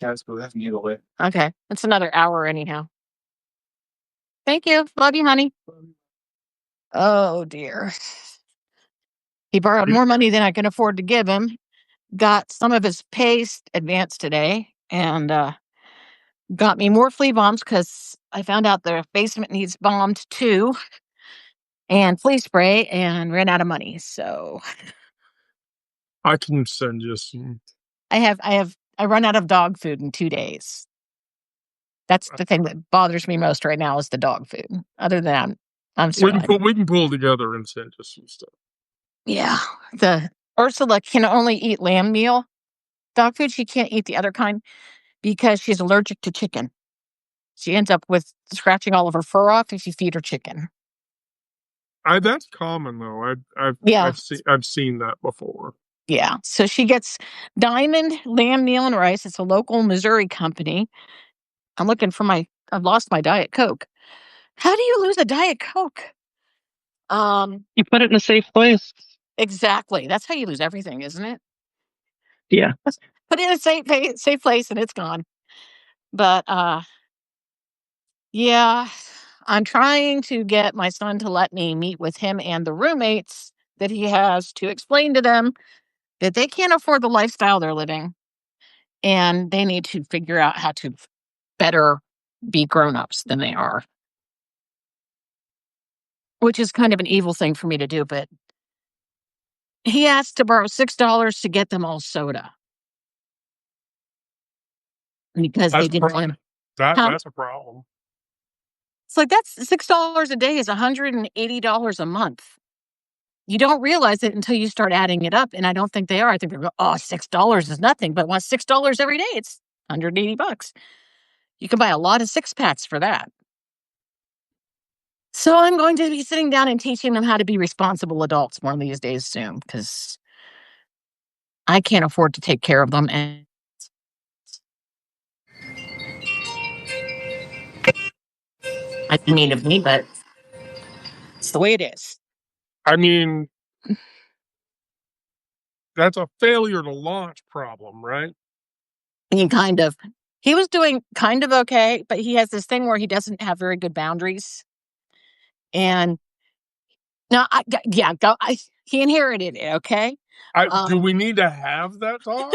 Ja, ist gut, have you away. Okay. That's another hour anyhow. Thank you. Love you, honey. Oh, dear. He borrowed more money than I can afford to give him. Got some of his pay advanced today and got me more flea bombs because I found out the basement needs bombed too and flea spray and ran out of money. So I can send you some. I run out of dog food in 2 days. That's the thing that bothers me most right now is the dog food. Other than that, I'm surviving. We can pull together and send you some stuff. Yeah. The Ursula can only eat lamb meal dog food. She can't eat the other kind because she's allergic to chicken. She ends up with scratching all of her fur off if you feed her chicken. That's common though. Yeah. I've seen that before. Yeah. So she gets Diamond lamb meal and rice. It's a local Missouri company. I'm looking for I've lost my Diet Coke. How do you lose a Diet Coke? You put it in a safe place. Exactly. That's how you lose everything, isn't it? Yeah. Put it in a safe place and it's gone. But yeah, I'm trying to get my son to let me meet with him and the roommates that he has to explain to them that they can't afford the lifestyle they're living and they need to figure out how to better be grown-ups than they are. Which is kind of an evil thing for me to do, but he asked to borrow $6 to get them all soda. Because they didn't want him. That's a problem. It's like that's $6 a day is $180 a month. You don't realize it until you start adding it up, and I don't think they are. I think they're going, oh, $6 is nothing, but once $6 every day, it's $180. You can buy a lot of six-packs for that. So I'm going to be sitting down and teaching them how to be responsible adults one of these days soon, because I can't afford to take care of them. And I mean of me, but it's the way it is. I mean, that's a failure to launch problem, right? Kind of. He was doing kind of okay, but he has this thing where he doesn't have very good boundaries. And no, he inherited it, okay? Do we need to have that talk?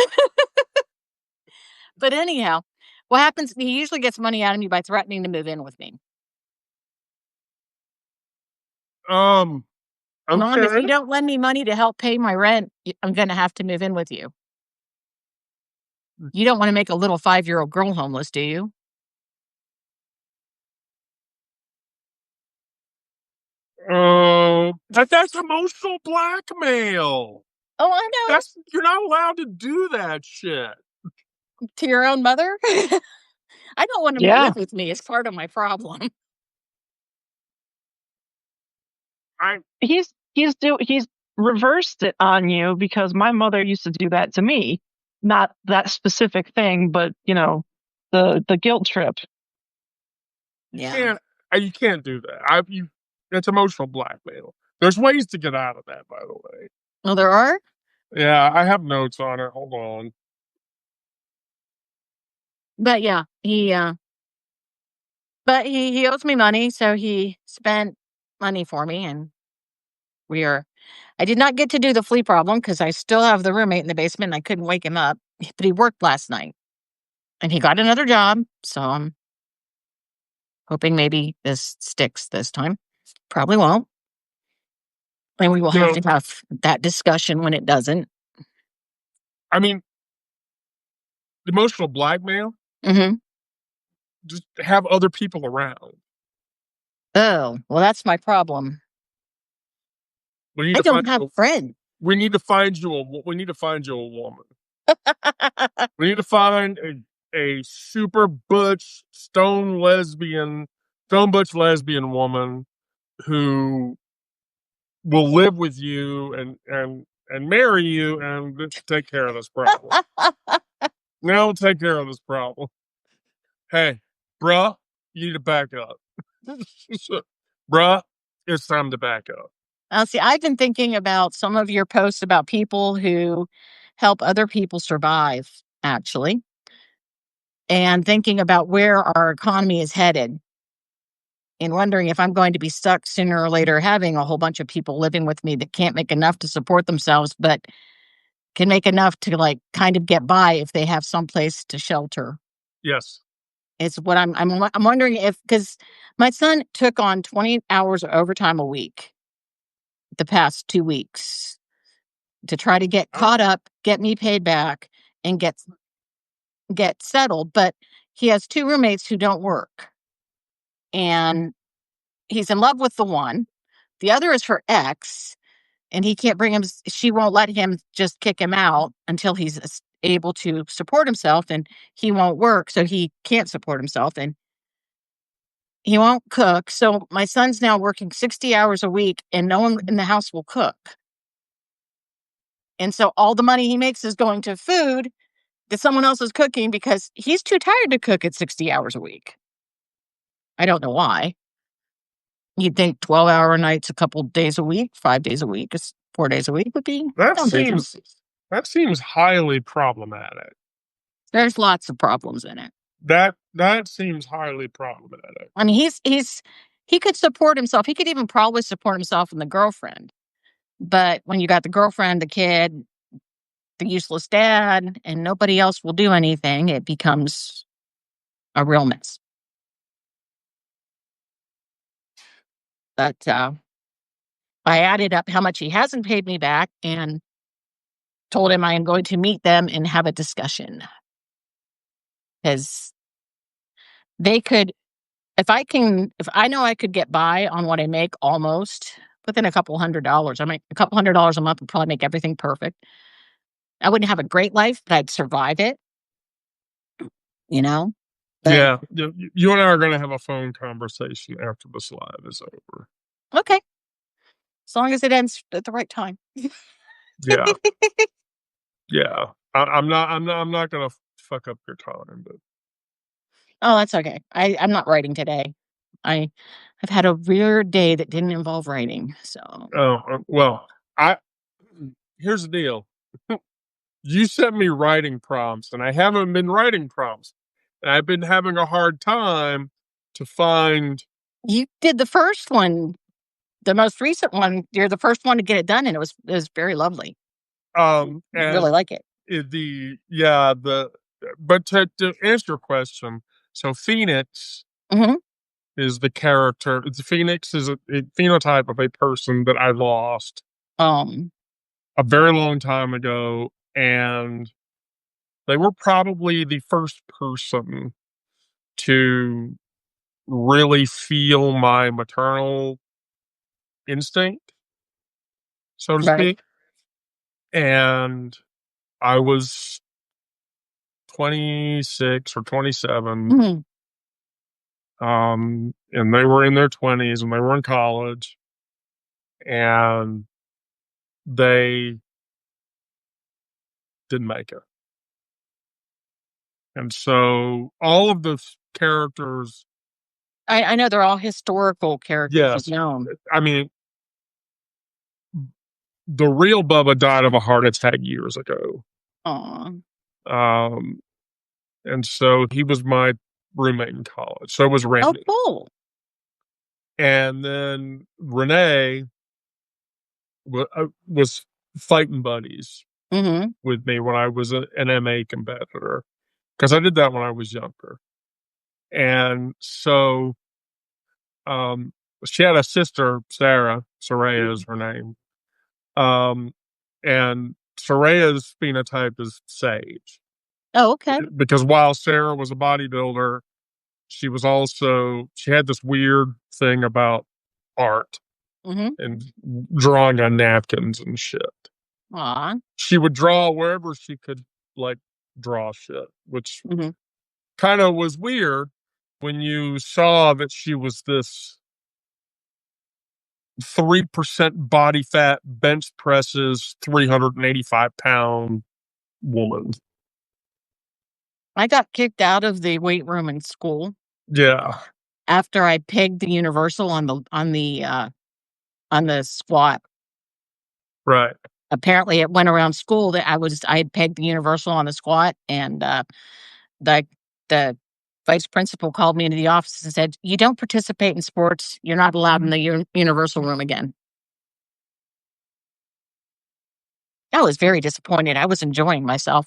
But anyhow, what happens, he usually gets money out of me by threatening to move in with me. Okay. Mom, if you don't lend me money to help pay my rent, I'm going to have to move in with you. You don't want to make a little 5-year-old girl homeless, do you? That's emotional blackmail. Oh, I know. You're not allowed to do that shit. To your own mother? I don't want him to live with me. It's part of my problem. He's reversed it on you because my mother used to do that to me. Not that specific thing, but the guilt trip. Yeah. You can't do that. It's emotional blackmail. There's ways to get out of that, by the way. Oh, there are? Yeah, I have notes on it. Hold on. But yeah, he owes me money, so he spent money for me, and I did not get to do the flea problem because I still have the roommate in the basement and I couldn't wake him up, but he worked last night and he got another job. So I'm hoping maybe this sticks this time. Probably won't. And we will have to have that discussion when it doesn't. I mean, emotional blackmail? Mm-hmm. Just have other people around. Oh, well, that's my problem. I don't have friends. We need to find you a woman. We need to find a super butch stone butch lesbian woman who will live with you and marry you and take care of this problem. Now we'll take care of this problem. Hey, bruh, you need to back up. Bruh, it's time to back up. See, I've been thinking about some of your posts about people who help other people survive, actually. and thinking about where our economy is headed and wondering if I'm going to be stuck sooner or later having a whole bunch of people living with me that can't make enough to support themselves, but can make enough to like kind of get by if they have someplace to shelter. Yes. It's what I'm wondering if, because my son took on 20 hours of overtime a week the past 2 weeks to try to get caught up, get me paid back, and get settled. But he has 2 roommates who don't work, and he's in love with the one. The other is her ex, and he can't bring him. She won't let him just kick him out until he's able to support himself, and he won't work, so he can't support himself, and he won't cook. So my son's now working 60 hours a week, and no one in the house will cook. And so all the money he makes is going to food that someone else is cooking because he's too tired to cook at 60 hours a week. I don't know why. You'd think 12-hour nights a couple days a week, 5 days a week, 4 days a week would be. That seems highly problematic. There's lots of problems in it. That seems highly problematic. I mean, he could support himself. He could even probably support himself and the girlfriend. But when you got the girlfriend, the kid, the useless dad, and nobody else will do anything, it becomes a real mess. But I added up how much he hasn't paid me back and told him I am going to meet them and have a discussion. Because they could, if I know I could get by on what I make almost within a couple $100s. I make a couple $100s a month would probably make everything perfect. I wouldn't have a great life, but I'd survive it. You know? But, yeah. You and I are going to have a phone conversation after this live is over. Okay. As long as it ends at the right time. Yeah. Yeah. I'm not going to fuck up your time, but. Oh, that's okay. I'm not writing today. I've had a weird day that didn't involve writing. So. Oh, well, here's the deal. You sent me writing prompts, and I haven't been writing prompts. And I've been having a hard time to find. You did the first one, the most recent one. You're the first one to get it done, and it was very lovely. And really like it. But to answer your question, so Phoenix is the character. Phoenix is a phenotype of a person that I lost a very long time ago, and they were probably the first person to really feel my maternal instinct, so to speak. And I was 26 or 27. And they were in their 20s and they were in college, and they didn't make it. And so all of the characters. I know they're all historical characters. Yes. Known. I mean, the real Bubba died of a heart attack years ago. And so he was my roommate in college. So was Randy. Oh, cool. And then Renee was fighting buddies with me when I was an MA competitor, because I did that when I was younger. And so she had a sister, Sarah. Soraya is her name. And Soraya's phenotype is Sage. Oh, okay. Because while Sarah was a bodybuilder, she had this weird thing about art and drawing on napkins and shit. Aww. She would draw wherever she could, like, draw shit, which kind of was weird when you saw that she was this 3% body fat, bench presses, 385-pound woman. I got kicked out of the weight room in school. Yeah. After I pegged the universal on the squat. Right. Apparently, it went around school that I had pegged the universal on the squat, and the the vice principal called me into the office and said, "You don't participate in sports. You're not allowed in the universal room again." I was very disappointed. I was enjoying myself.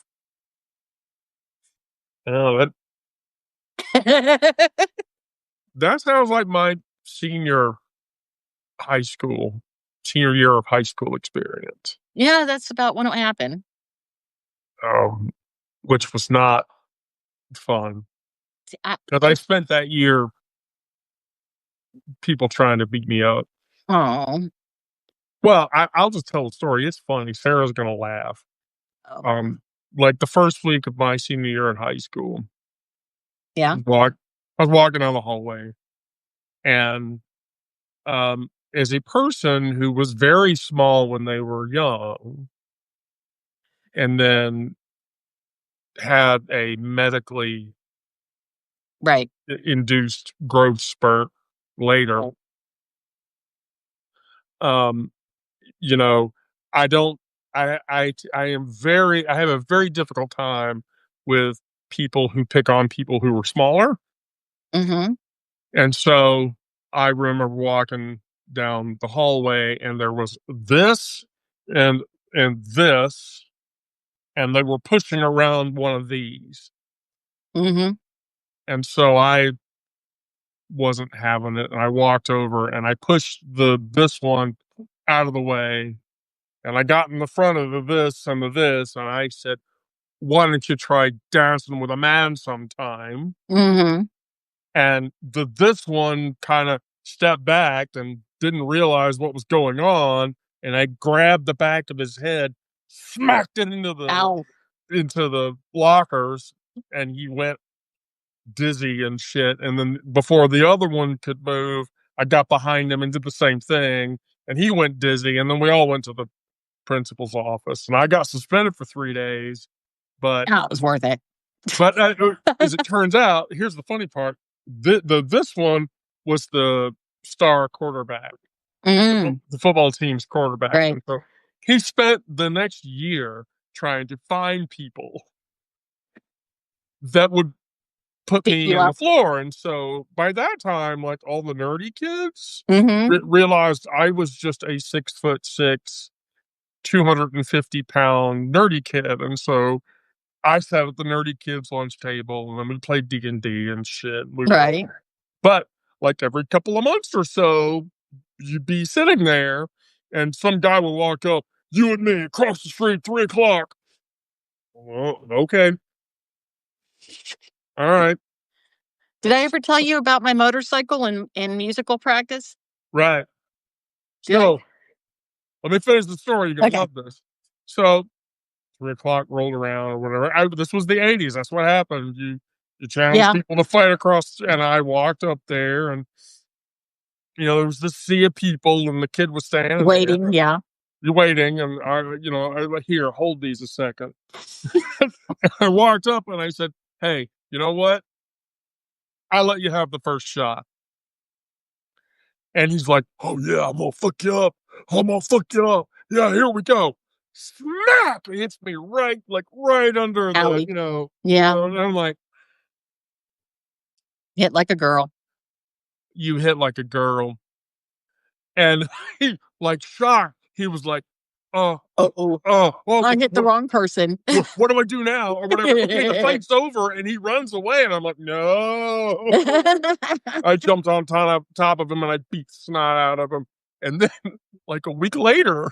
Oh, that sounds like my senior year of high school experience. Yeah, that's about when it happened. Which was not fun. See, Because I spent that year people trying to beat me up. Oh. Well, I'll just tell the story. It's funny. Sarah's going to laugh. Oh. Like the first week of my senior year in high school, Yeah. I was walking down the hallway, and as a person who was very small when they were young, and then had a medically Right. induced growth spurt later, um, you know, I don't. I am very. I have a very difficult time with people who pick on people who are smaller. Mm-hmm. And so I remember walking down the hallway, and there was this and this, and they were pushing around one of these. Mm-hmm. And so I wasn't having it, and I walked over and I pushed this one out of the way, and I got in the front of the this, and I said, "Why don't you try dancing with a man sometime?" Mm-hmm. And this one kind of stepped back and didn't realize what was going on, and I grabbed the back of his head, smacked it Ow. into the lockers, and he went dizzy and shit. And then before the other one could move, I got behind him and did the same thing, and he went dizzy. And then we all went to the principal's office, and I got suspended for 3 days. But Oh, it was worth it. as it turns out, here's the funny part: this one was the star quarterback, Mm. the football team's quarterback, Right. and so he spent the next year trying to find people that would put Pick me you in the up. floor. And so by that time, like all the nerdy kids Mm-hmm. realized I was just a 6'6", 250-pound nerdy kid, and so I sat at the nerdy kids' lunch table, and then we played D&D and shit. Right. But like every couple of months or so, you'd be sitting there, and some guy would walk up, "You and me across the street, 3 o'clock." Well, okay, all right, Did I ever tell you about my motorcycle and musical practice? right. Did I? So let me finish the story. You're gonna Okay. love this. So 3 o'clock rolled around or whatever. This was the '80s. That's what happened. You challenge Yeah. people to fight across, and I walked up there, and there was this sea of people, and the kid was standing there. Waiting. Yeah. You're waiting, and I like, "Here, hold these a second." I walked up and I said, "Hey, you know what? I let you have the first shot." And he's like, "Oh yeah, I'm gonna fuck you up. I'm gonna fuck you up. Yeah, here we go." Smack! It hits me right under the, Owie. Yeah. and I'm like, Hit like a girl. "You hit like a girl." And he, like, shocked. He was like, "Oh, Uh-oh. well, I hit the wrong person. what do I do now?" Or whatever. Okay, the fight's over, and he runs away, and I'm like, "No." I jumped on top of him, and I beat the snot out of him. And then, like a week later,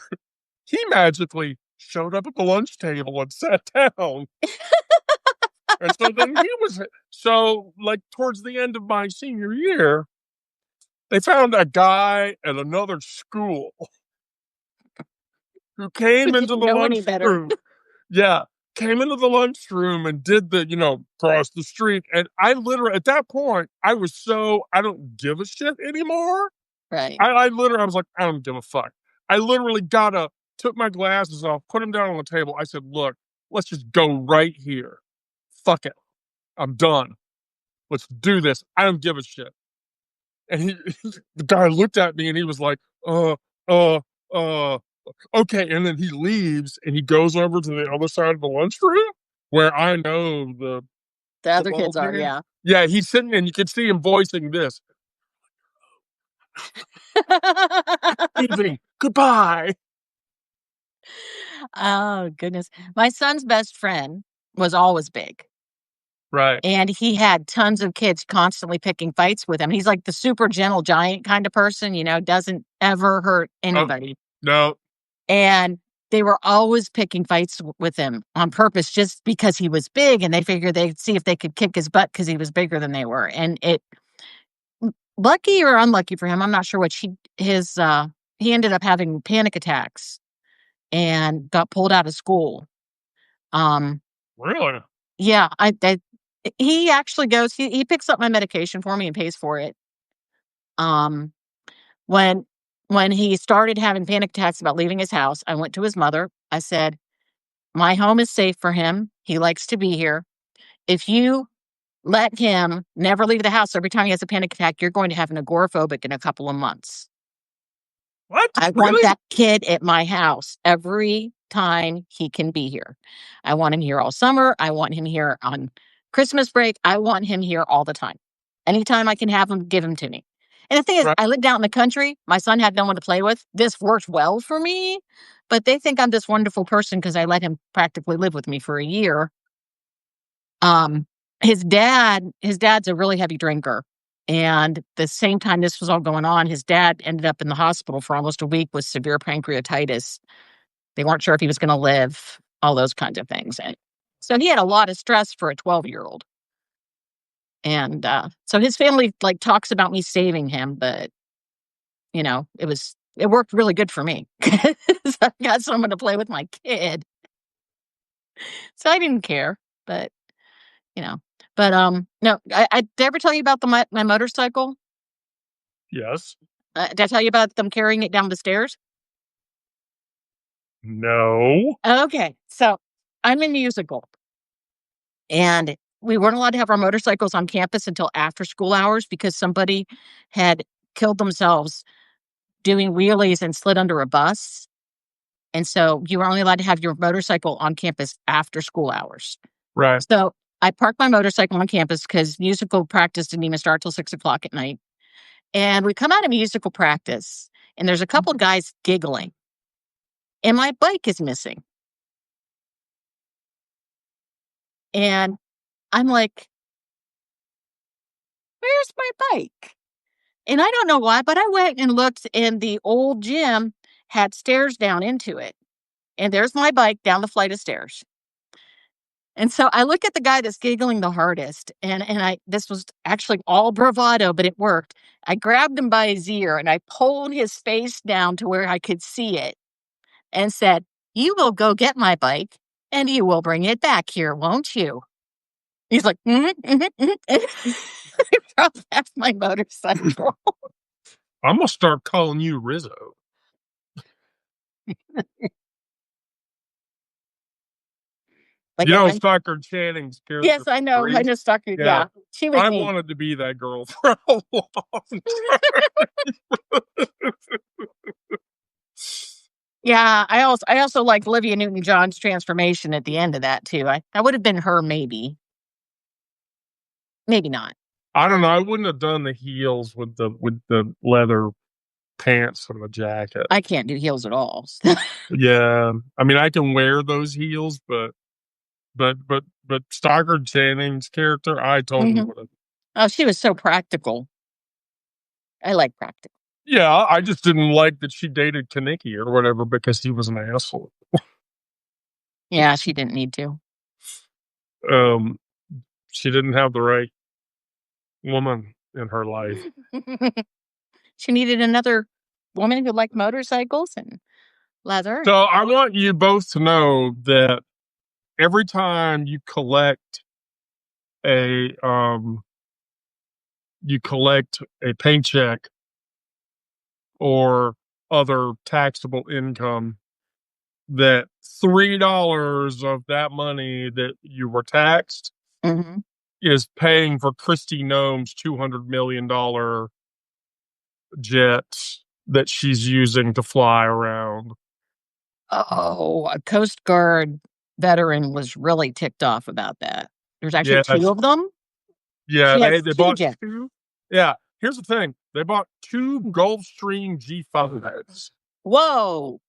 he magically showed up at the lunch table and sat down. And so then like towards the end of my senior year, they found a guy at another school who came We into didn't the know any better. lunchroom. Yeah, came into the lunchroom and did the, cross the street. And I literally, at that point, I don't give a shit anymore. Right. I literally, I was like, I don't give a fuck. I literally took my glasses off, put them down on the table. I said, "Look, let's just go right here. Fuck it. I'm done. Let's do this. I don't give a shit." And the guy looked at me and he was like, uh, uh, uh, okay. And then he leaves and he goes over to the other side of the lunchroom where I know The other kids are, yeah. Yeah, he's sitting and you can see him voicing this. Goodbye. Oh, goodness. My son's best friend was always big. Right. And he had tons of kids constantly picking fights with him. He's like the super gentle giant kind of person, doesn't ever hurt anybody. No. And they were always picking fights with him on purpose just because he was big, and they figured they'd see if they could kick his butt because he was bigger than they were. And lucky or unlucky for him, I'm not sure which, he ended up having panic attacks and got pulled out of school. Really? Yeah, he actually goes, he picks up my medication for me and pays for it. When he started having panic attacks about leaving his house, I went to his mother. I said, "My home is safe for him. He likes to be here. If you let him never leave the house every time he has a panic attack, you're going to have an agoraphobic in a couple of months. What? I want that kid at my house every time he can be here. I want him here all summer. I want him here on Christmas break. I want him here all the time. Anytime I can have him, give him to me." And the thing is, I lived out in the country. My son had no one to play with. This worked well for me, but they think I'm this wonderful person because I let him practically live with me for a year. His dad's a really heavy drinker. And the same time this was all going on, his dad ended up in the hospital for almost a week with severe pancreatitis. They weren't sure if he was going to live, all those kinds of things. And so he had a lot of stress for a 12-year-old. And so his family talks about me saving him, but it worked really good for me because I got someone to play with my kid. So I didn't care, but no. Did I ever tell you about my motorcycle? Yes. Did I tell you about them carrying it down the stairs? No. Okay, so I'm in musical, and we weren't allowed to have our motorcycles on campus until after school hours because somebody had killed themselves doing wheelies and slid under a bus. And so you were only allowed to have your motorcycle on campus after school hours. Right. So I parked my motorcycle on campus because musical practice didn't even start till 6:00 at night. And we come out of musical practice, and there's a couple guys giggling, and my bike is missing. And I'm like, "Where's my bike?" And I don't know why, but I went and looked, and the old gym had stairs down into it. And there's my bike down the flight of stairs. And so I look at the guy that's giggling the hardest, and this was actually all bravado, but it worked. I grabbed him by his ear and I pulled his face down to where I could see it and said, "You will go get my bike and you will bring it back here, won't you?" He's like, I dropped off my motorcycle. I'm gonna start calling you Rizzo. Stockard Channing's character. Yes, I know. I know Stockard. Yeah. She was I neat. wanted to be that girl for a long time. Yeah, I also like Olivia Newton-John's transformation at the end of that too. I would have been her, maybe not. I don't know. I wouldn't have done the heels with the leather pants and the jacket. I can't do heels at all. Yeah, I mean, I can wear those heels, but Stockard Channing's character, I totally would have. Oh, she was so practical. I like practical. Yeah, I just didn't like that she dated Kaneki or whatever because he was an asshole. Yeah, she didn't need to. She didn't have the right woman in her life. She needed another woman who liked motorcycles and leather. So I want you both to know that every time you collect a paycheck or other taxable income, that $3 of that money that you were taxed is paying for Kristi Noem's $200 million jet that she's using to fly around. Oh, a Coast Guard veteran was really ticked off about that. There's actually two of them. Yeah, She they has two bought jets. two. Yeah, here's the thing: they bought two Gulfstream G5s. Whoa!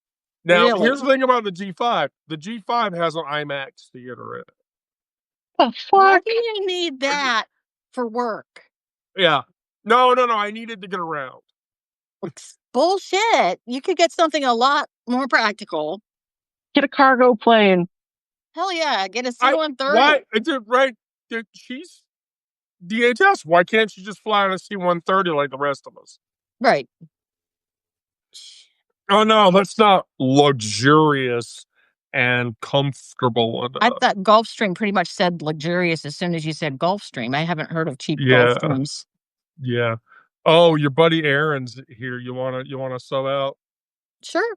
Now, Really? here's the thing about the G5: the G5 has an IMAX theater in it. The Why fuck? do you need that for work? Yeah, no. I needed to get around. Bullshit. You could get something a lot more practical. Get a cargo plane. Hell yeah, get a Why? C-130. Right? She's DHS. Why can't she just fly on a C-130 like the rest of us? Right. Oh no, that's not luxurious and comfortable I enough. thought Gulfstream pretty much said luxurious as soon as you said Gulfstream. I haven't heard of cheap Yeah, Gulfstreams. yeah. Oh, your buddy Aaron's here. You wanna sub out? Sure.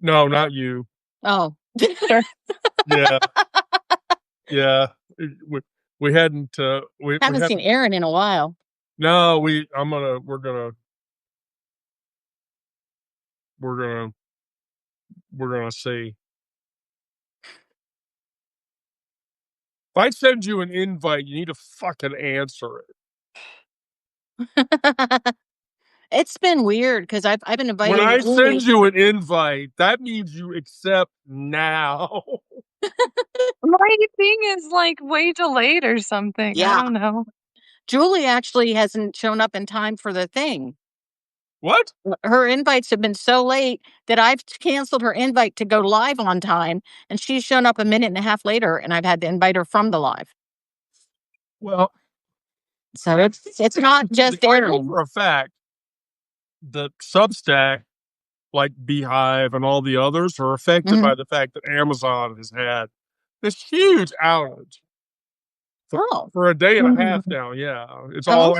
No, not you. Oh. Sure. Yeah, yeah. We hadn't. We Haven't hadn't. seen Aaron in a while. No, we're gonna see. If I send you an invite, you need to fucking answer it. It's been weird because I've been When inviting I Julie. send you an invite, that means you accept now. My thing is like way delayed or something. I Yeah. don't know. Julie actually hasn't shown up in time for the thing. What? Her invites have been so late that I've canceled her invite to go live on time, and she's shown up a minute and a half later, and I've had to invite her from the live. Well, So it's not just I know Aaron. for a fact the Substack, like Beehive and all the others, are affected by the fact that Amazon has had this huge outage for a day and a half now. Yeah, it's all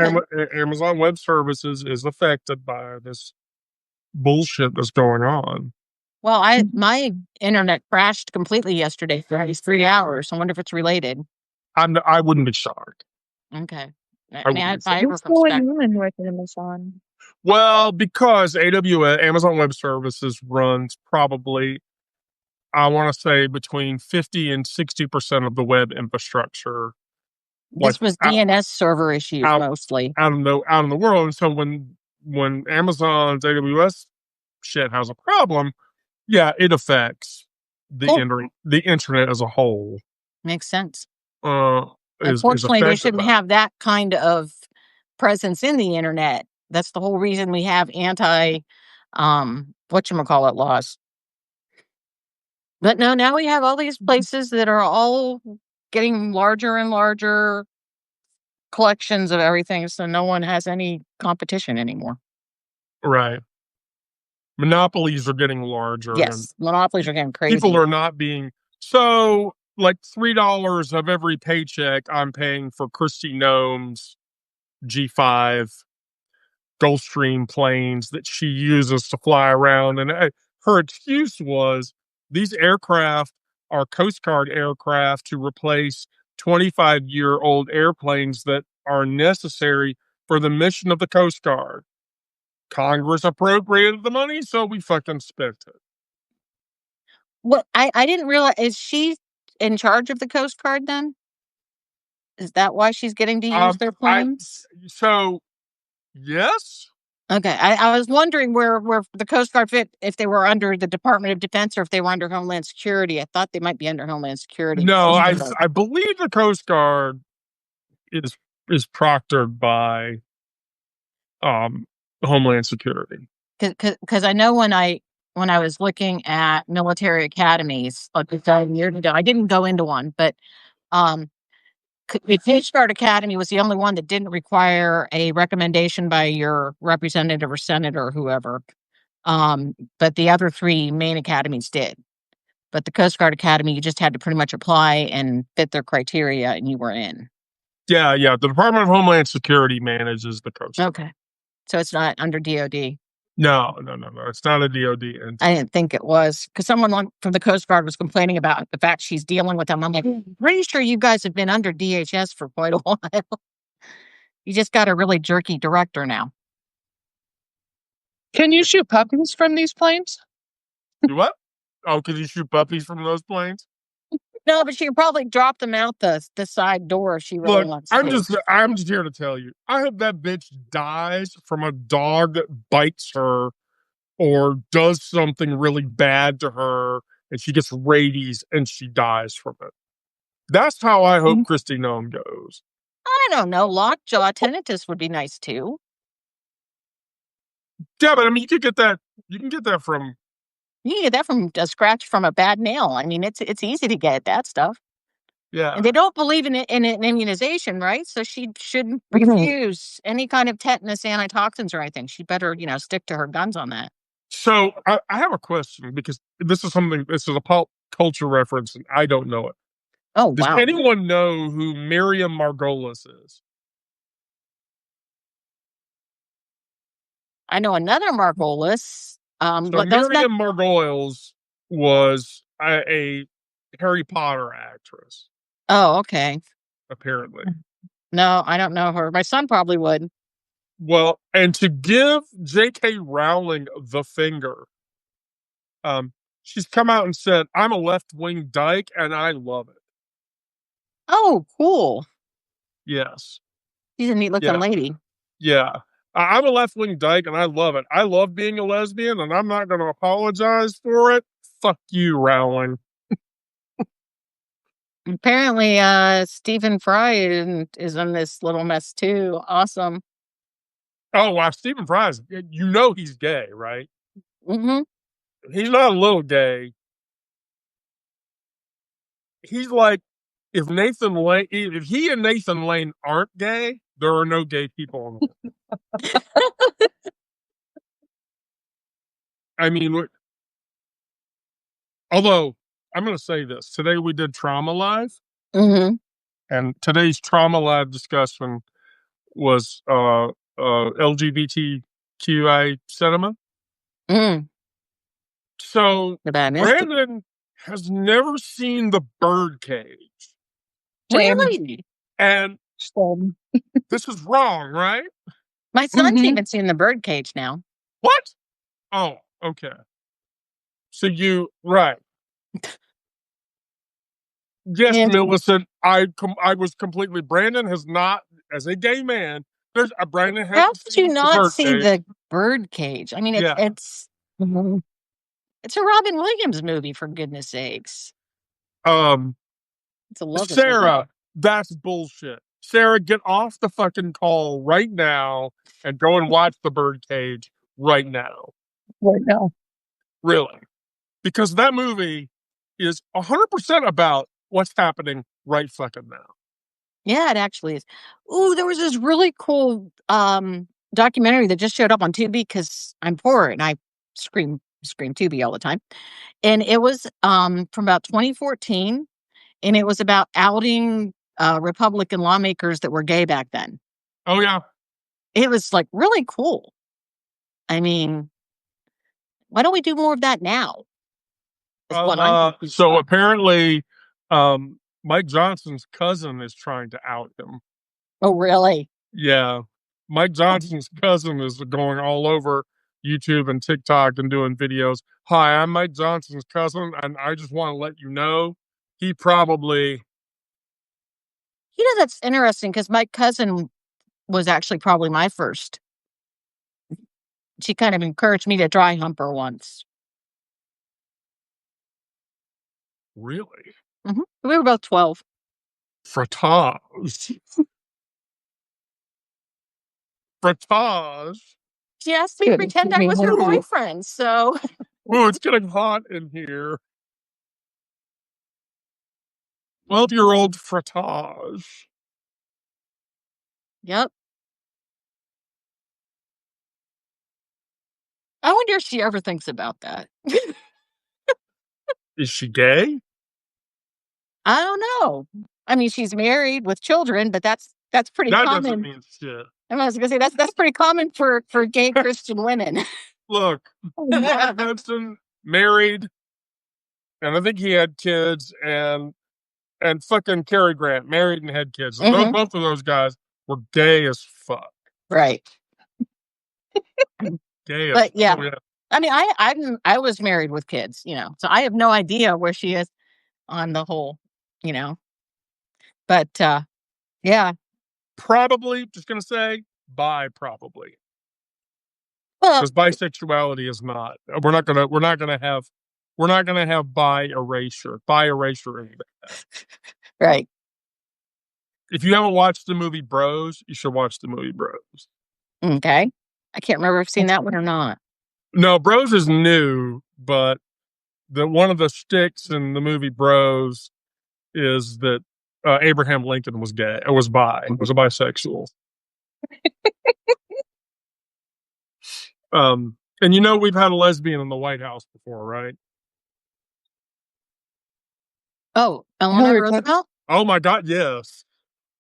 Amazon Web Services is affected by this bullshit that's going on. Well, my internet crashed completely yesterday for these 3 hours. I wonder if it's related. I wouldn't be shocked. Okay. I wouldn't be I What's going on with Amazon? Well, because AWS, Amazon Web Services, runs probably, I want to say, between 50 and 60% of the web infrastructure. This was DNS server issues mostly. Out in the world. And so when Amazon's AWS shit has a problem, yeah, it affects the internet as a whole. Makes sense. Unfortunately, they shouldn't have that kind of presence in the internet. That's the whole reason we have anti whatchamacallit laws. But no, now we have all these places that are all getting larger and larger collections of everything, so no one has any competition anymore. Right. Monopolies are getting larger. Yes, monopolies are getting crazy. People are not being so like $3 of every paycheck I'm paying for Christy Gnome's G5 Gulfstream planes that she uses to fly around. And her excuse was these aircraft are Coast Guard aircraft to replace 25-year-old airplanes that are necessary for the mission of the Coast Guard. Congress appropriated the money, so we fucking spent it. Well, I didn't realize, is she in charge of the Coast Guard then? Is that why she's getting to use their planes? So, yes. Okay, I was wondering where the Coast Guard fit, if they were under the Department of Defense or if they were under Homeland Security. I thought they might be under Homeland Security. No, I believe the Coast Guard is proctored by Homeland Security. Because I know when I was looking at military academies like a year ago, I didn't go into one, but the Coast Guard Academy was the only one that didn't require a recommendation by your representative or senator or whoever. But the other 3 main academies did. But the Coast Guard Academy, you just had to pretty much apply and fit their criteria, and you were in. Yeah. The Department of Homeland Security manages the Coast Guard. Okay, so it's not under DoD. No. It's not a DoD entity. I didn't think it was, because someone from the Coast Guard was complaining about the fact she's dealing with them. I'm like, pretty sure you guys have been under DHS for quite a while. You just got a really jerky director now. Can you shoot puppies from these planes? You what? Oh, can you shoot puppies from those planes? No, but she could probably drop them out the side door if she really wants to. I'm just here to tell you. I hope that bitch dies from a dog that bites her or does something really bad to her and she gets rabies and she dies from it. That's how I hope Christy Nome goes. I don't know. Lockjaw tinnitus would be nice too. Yeah, but I mean, you can get that from. You can get that from a scratch from a bad nail. I mean, it's easy to get that stuff. Yeah. And they don't believe in an immunization, right? So she shouldn't refuse any kind of tetanus antitoxins or anything. She better, stick to her guns on that. So I have a question because this is a pop culture reference and I don't know it. Oh, Does wow. anyone know who Miriam Margolis is? I know another Margolis. So Miriam Margolis was a Harry Potter actress. Oh, okay. Apparently. No, I don't know her. My son probably would. Well, and to give J.K. Rowling the finger, she's come out and said, "I'm a left-wing dyke, and I love it." Oh, cool. Yes. She's a neat-looking lady. Yeah. I'm a left-wing dyke, and I love it. I love being a lesbian, and I'm not going to apologize for it. Fuck you, Rowling. Apparently, Stephen Fry is in this little mess too. Awesome. Oh, wow. Stephen Fry, he's gay, right? Mm-hmm. He's not a little gay. He's like, if he and Nathan Lane aren't gay, there are no gay people in the world. I mean, although I'm going to say this, today we did Trauma Live, and today's Trauma Live discussion was LGBTQI cinema. So Brandon has never seen The Birdcage. Really? And this is wrong, right? My son's even seen The Birdcage now. What? Oh, okay. So right. Yes, Millicent, I was completely. Brandon has not, as a gay man. Brandon has. How did you not see The Birdcage? I mean, it's a Robin Williams movie, for goodness sakes. It's a Sarah, that's bullshit. Sarah, get off the fucking call right now and go and watch The Birdcage right now. Right now. Really. Because that movie is 100% about what's happening right fucking now. Yeah, it actually is. Ooh, there was this really cool documentary that just showed up on Tubi because I'm poor and I scream Tubi all the time. And it was from about 2014, and it was about outing Republican lawmakers that were gay back then. Oh, yeah. It was like really cool. I mean, why don't we do more of that now? So apparently, Mike Johnson's cousin is trying to out him. Oh, really? Yeah. Mike Johnson's cousin is going all over YouTube and TikTok and doing videos. Hi, I'm Mike Johnson's cousin, and I just want to let you know he probably. That's interesting because my cousin was actually probably my first. She kind of encouraged me to dry hump her once. Really? Mm-hmm. We were both 12. Frottage. Frottage. She asked me to pretend I was her boyfriend, so. Oh, it's getting hot in here. 12-year-old frottage. Yep. I wonder if she ever thinks about that. Is she gay? I don't know. I mean, she's married with children, but that's pretty common. That doesn't mean shit. I was going to say that's pretty common for gay Christian women. Look, Mark Hudson married, and I think he had kids, and fucking Cary Grant married and had kids. Mm-hmm. Both of those guys were gay as fuck. Right. Gay but as yeah. fuck. I mean, I was married with kids, so I have no idea where she is on the whole you know. But yeah. Probably, just gonna say, bi probably. Well, Because bisexuality is not. We're not gonna have bi erasure. Bi erasure is bad. right. If you haven't watched the movie Bros, you should watch the movie Bros. Okay. I can't remember if I've seen that one or not. No, Bros is new, but one of the sticks in the movie Bros is that Abraham Lincoln was gay. Was a bisexual. And we've had a lesbian in the White House before, right? Oh, Eleanor Roosevelt? Oh my God, yes.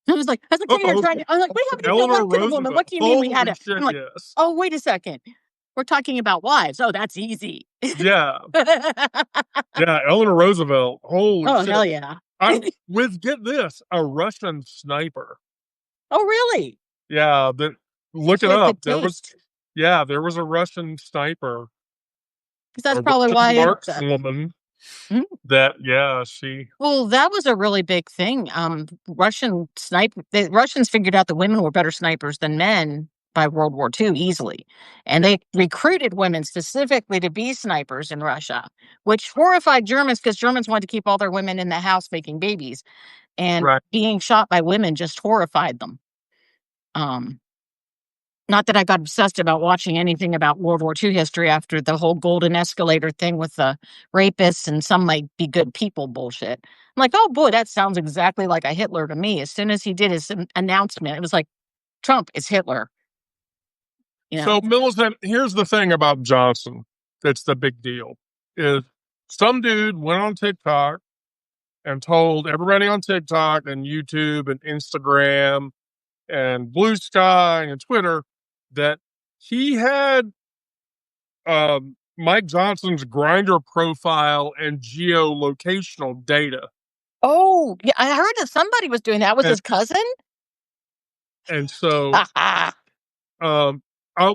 I was like, we haven't even Eleanor elected a woman. Roosevelt. What do you mean we had Holy it? shit, I'm like, yes. oh, wait a second. We're talking about wives. Oh, that's easy. Yeah. Yeah, Eleanor Roosevelt. Holy Oh, shit. hell yeah. Get this, a Russian sniper. Oh, really? Yeah, look it up. There was a Russian sniper. Because that's A probably Russian why markswoman. That she. Well, that was a really big thing. The Russians figured out that women were better snipers than men by World War II easily. And they recruited women specifically to be snipers in Russia, which horrified Germans because Germans wanted to keep all their women in the house making babies. And being shot by women just horrified them. Not that I got obsessed about watching anything about World War II history after the whole golden escalator thing with the rapists and some might be good people bullshit. I'm like, oh boy, that sounds exactly like a Hitler to me. As soon as he did his announcement, it was like, Trump is Hitler. So, Millicent, here's the thing about Johnson that's the big deal. Is some dude went on TikTok and told everybody on TikTok and YouTube and Instagram and Blue Sky and Twitter that he had Mike Johnson's Grindr profile and geolocational data. Oh, yeah, I heard that somebody was doing that. Was his cousin? And so,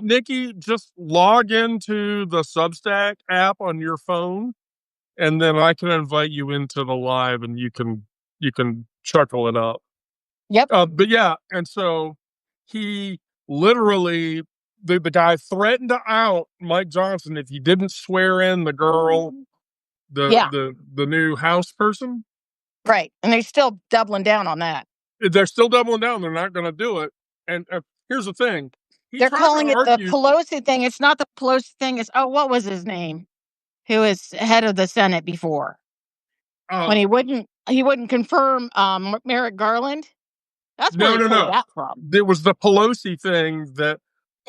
Nikki, just log into the Substack app on your phone, and then I can invite you into the live, and you can chuckle it up. Yep. But yeah, and so he literally the guy threatened to out Mike Johnson if he didn't swear in the girl, the new House person. Right, and they're still doubling down on that. They're still doubling down. They're not going to do it. And here's the thing: they're calling it the Pelosi thing. It's not the Pelosi thing. It's what was his name? Who was head of the Senate before? When he wouldn't confirm Merrick Garland. That's where he pulled that from. It was the Pelosi thing that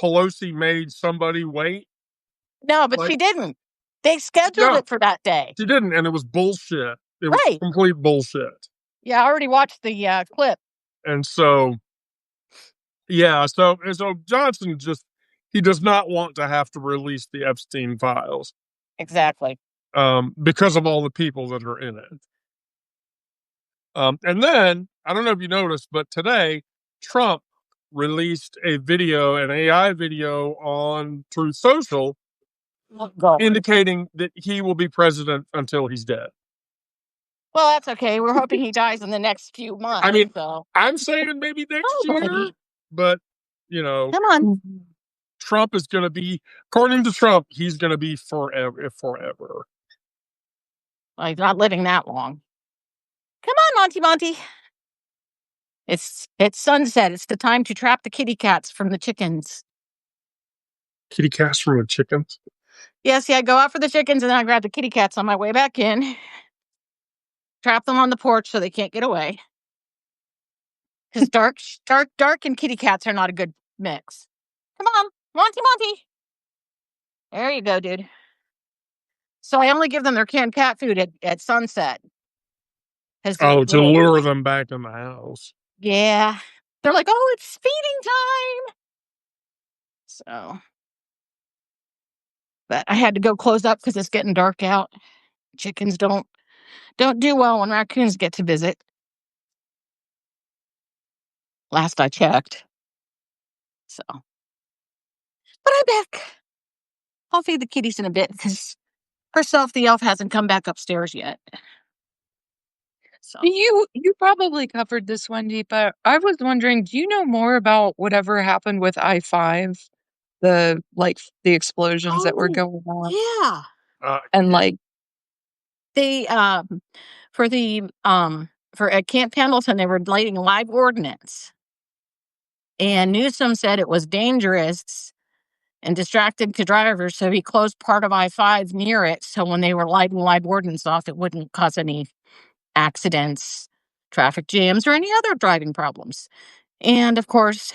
Pelosi made somebody wait. No, but she didn't. They scheduled it for that day. She didn't, and it was bullshit. It was complete bullshit. Yeah, I already watched the clip. And so, so Johnson he does not want to have to release the Epstein files. Exactly. Because of all the people that are in it. And then, I don't know if you noticed, but today, Trump released an AI video on Truth Social, indicating that he will be president until he's dead. Well, that's okay. We're hoping he dies in the next few months. I mean, I'm saying maybe next year, but, come on. Trump is going to be, according to Trump, he's going to be forever. Well, he's not living that long. Come on, Monty. It's sunset. It's the time to trap the kitty cats from the chickens. Kitty cats from the chickens? Yes, I go out for the chickens and then I grab the kitty cats on my way back in. Trap them on the porch so they can't get away. Because dark and kitty cats are not a good mix. Come on, Monty. There you go, dude. So I only give them their canned cat food at sunset. To lure them back in the house. Yeah. They're like, oh, it's feeding time. So. But I had to go close up because it's getting dark out. Chickens don't do well when raccoons get to visit. Last I checked. So. But I'm back. I'll feed the kitties in a bit because herself, the elf, hasn't come back upstairs yet. So You probably covered this, Wendy, but I was wondering, do you know more about whatever happened with I-5? The explosions that were going on, yeah, and like they for the for at Camp Pendleton they were lighting live ordnance, and Newsom said it was dangerous and distracted the drivers, so he closed part of I-5 near it, so when they were lighting live ordnance off, it wouldn't cause any accidents, traffic jams, or any other driving problems. And of course,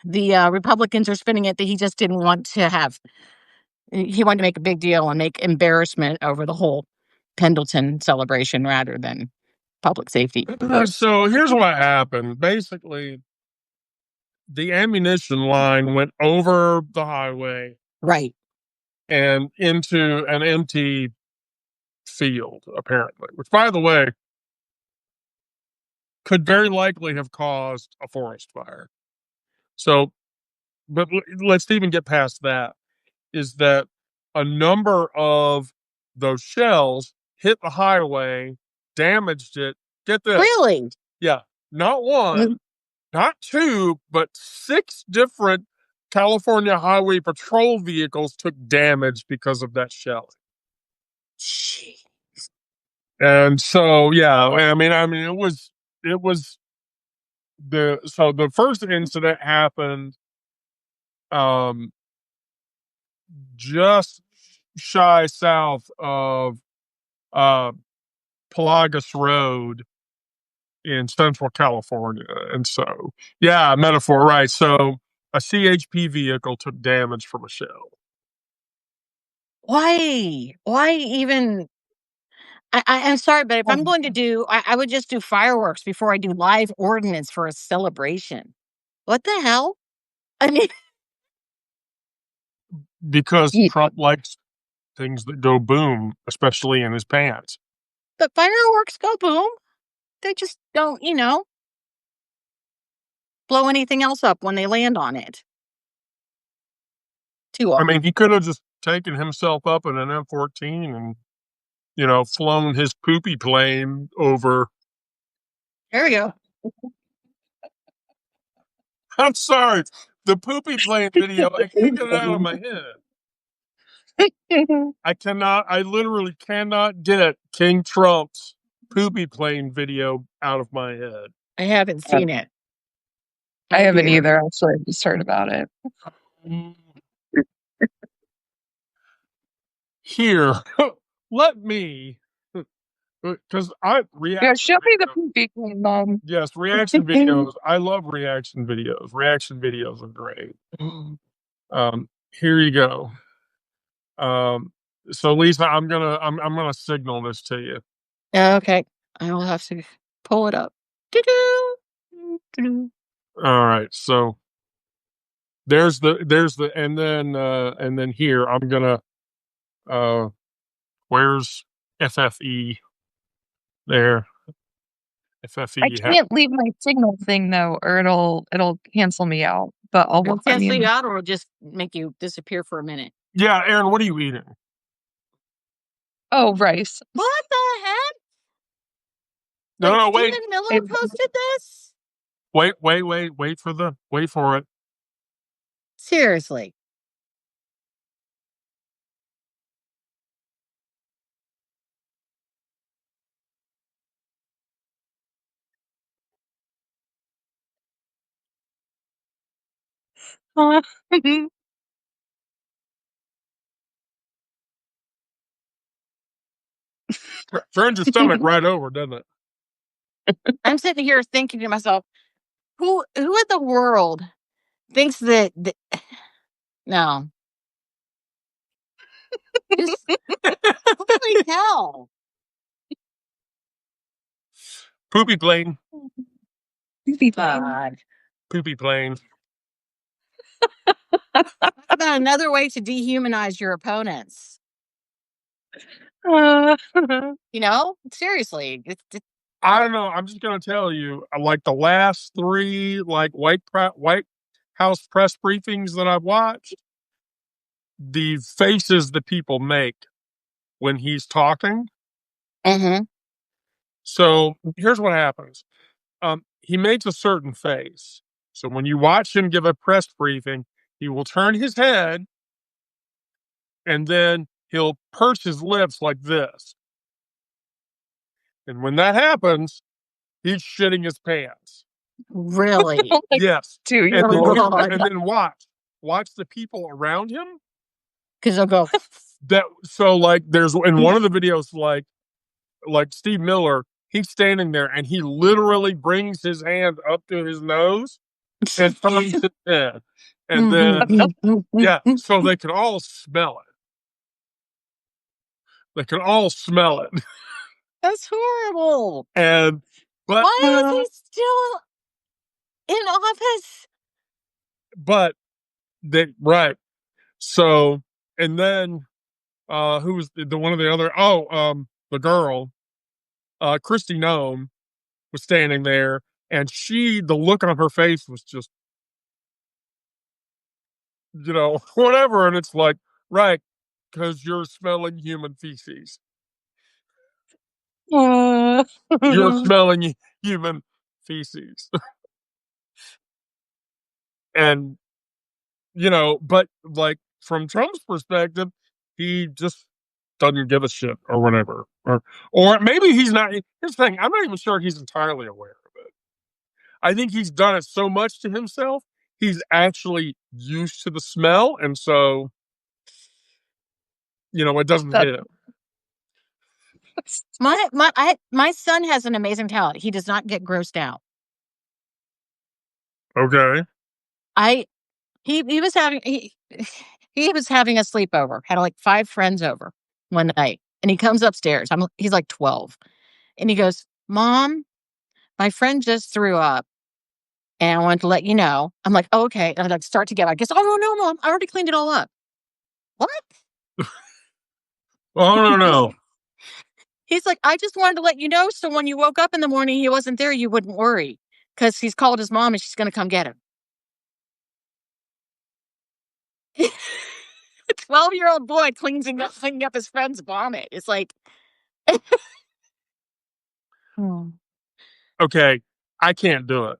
the Republicans are spinning it that he just didn't want to have. He wanted to make a big deal and make embarrassment over the whole Pendleton celebration rather than public safety. So here's what happened. Basically, the ammunition line went over the highway Right. and into an empty field, apparently, which, by the way, could very likely have caused a forest fire. So, but let's even get past that. Is that a number of those shells hit the highway, damaged it. Get this. Really? Yeah. Not one, not two, but 6 different California Highway Patrol vehicles took damage because of that shelling. Jeez. And so, yeah, I mean, it was the first incident happened just shy south of Pelagus Road in Central California. And so, yeah, metaphor, right. So a CHP vehicle took damage from a shell. Why? Why even? I'm sorry, but if I'm going to do, I would just do fireworks before I do live ordnance for a celebration. What the hell? I mean, Because Trump likes things that go boom, especially in his pants. but fireworks go boom. They just don't, blow anything else up when they land on it. Too I often. mean, he could have just taken himself up in an F-14 and, flown his poopy plane over. There we go. I'm sorry. The poopy plane video, I can't get it out of my head. I literally cannot get King Trump's poopy plane video out of my head. I haven't seen it. I haven't either. Actually, I just heard about it. Here, let me, because Yeah, show me the poopy plane, Mom. Yes, reaction videos. I love reaction videos. Reaction videos are great. Here you go. So Lisa, I'm gonna signal this to you. Okay. I will have to pull it up. Doo-doo. All right. So there's the and then here I'm gonna where's FFE there? FFE. I can't leave my signal thing though, or it'll cancel me out. But I'll It'll cancel you out, or it'll just make you disappear for a minute. Yeah, Aaron, what are you eating? Oh, rice. What the heck? No, wait. Stephen Miller posted this? Wait for it. Seriously. Turns your stomach right over, doesn't it? I'm sitting here thinking to myself, who in the world thinks that no. Just holy hell. Poopy plane. Poopy God. Poopy plane. How about another way to dehumanize your opponents? Seriously. I don't know. I'm just gonna tell you, like the last 3 White House press briefings that I've watched, the faces that people make when he's talking, So here's what happens. He makes a certain face. So when you watch him give a press briefing, he will turn his head and then he'll purse his lips like this. And when that happens, he's shitting his pants. Really? Like Yes. 2 year And then old. and then watch the people around him. Because they'll go, Like there's in one of the videos, like Steve Miller, he's standing there and he literally brings his hand up to his nose and turns his head. And then yeah, so they can all smell it. They can all smell it. that's horrible. And but Why is he still in office? but they right. So and then who was the one of the other the girl, Christy Nome was standing there and the look on her face was just, whatever. And it's like, right, because you're smelling human feces. You're smelling human feces. And, but like from Trump's perspective, he just doesn't give a shit or whatever. Or maybe he's not. Here's the thing, I'm not even sure he's entirely aware of it. I think he's done it so much to himself, he's actually used to the smell. And so, it doesn't hit him. My son has an amazing talent. He does not get grossed out. Okay. He was having he was having a sleepover. Had like 5 friends over one night, and he comes upstairs. He's like 12, and he goes, "Mom, my friend just threw up, and I wanted to let you know." I'm like, "Oh, okay." And I like start to get. I guess, "Oh no, Mom, I already cleaned it all up." What? Oh no. He's like, "I just wanted to let you know, so when you woke up in the morning, he wasn't there, you wouldn't worry, because he's called his mom and she's going to come get him." A 12-year-old boy cleaning up his friend's vomit. It's like, Okay, I can't do it.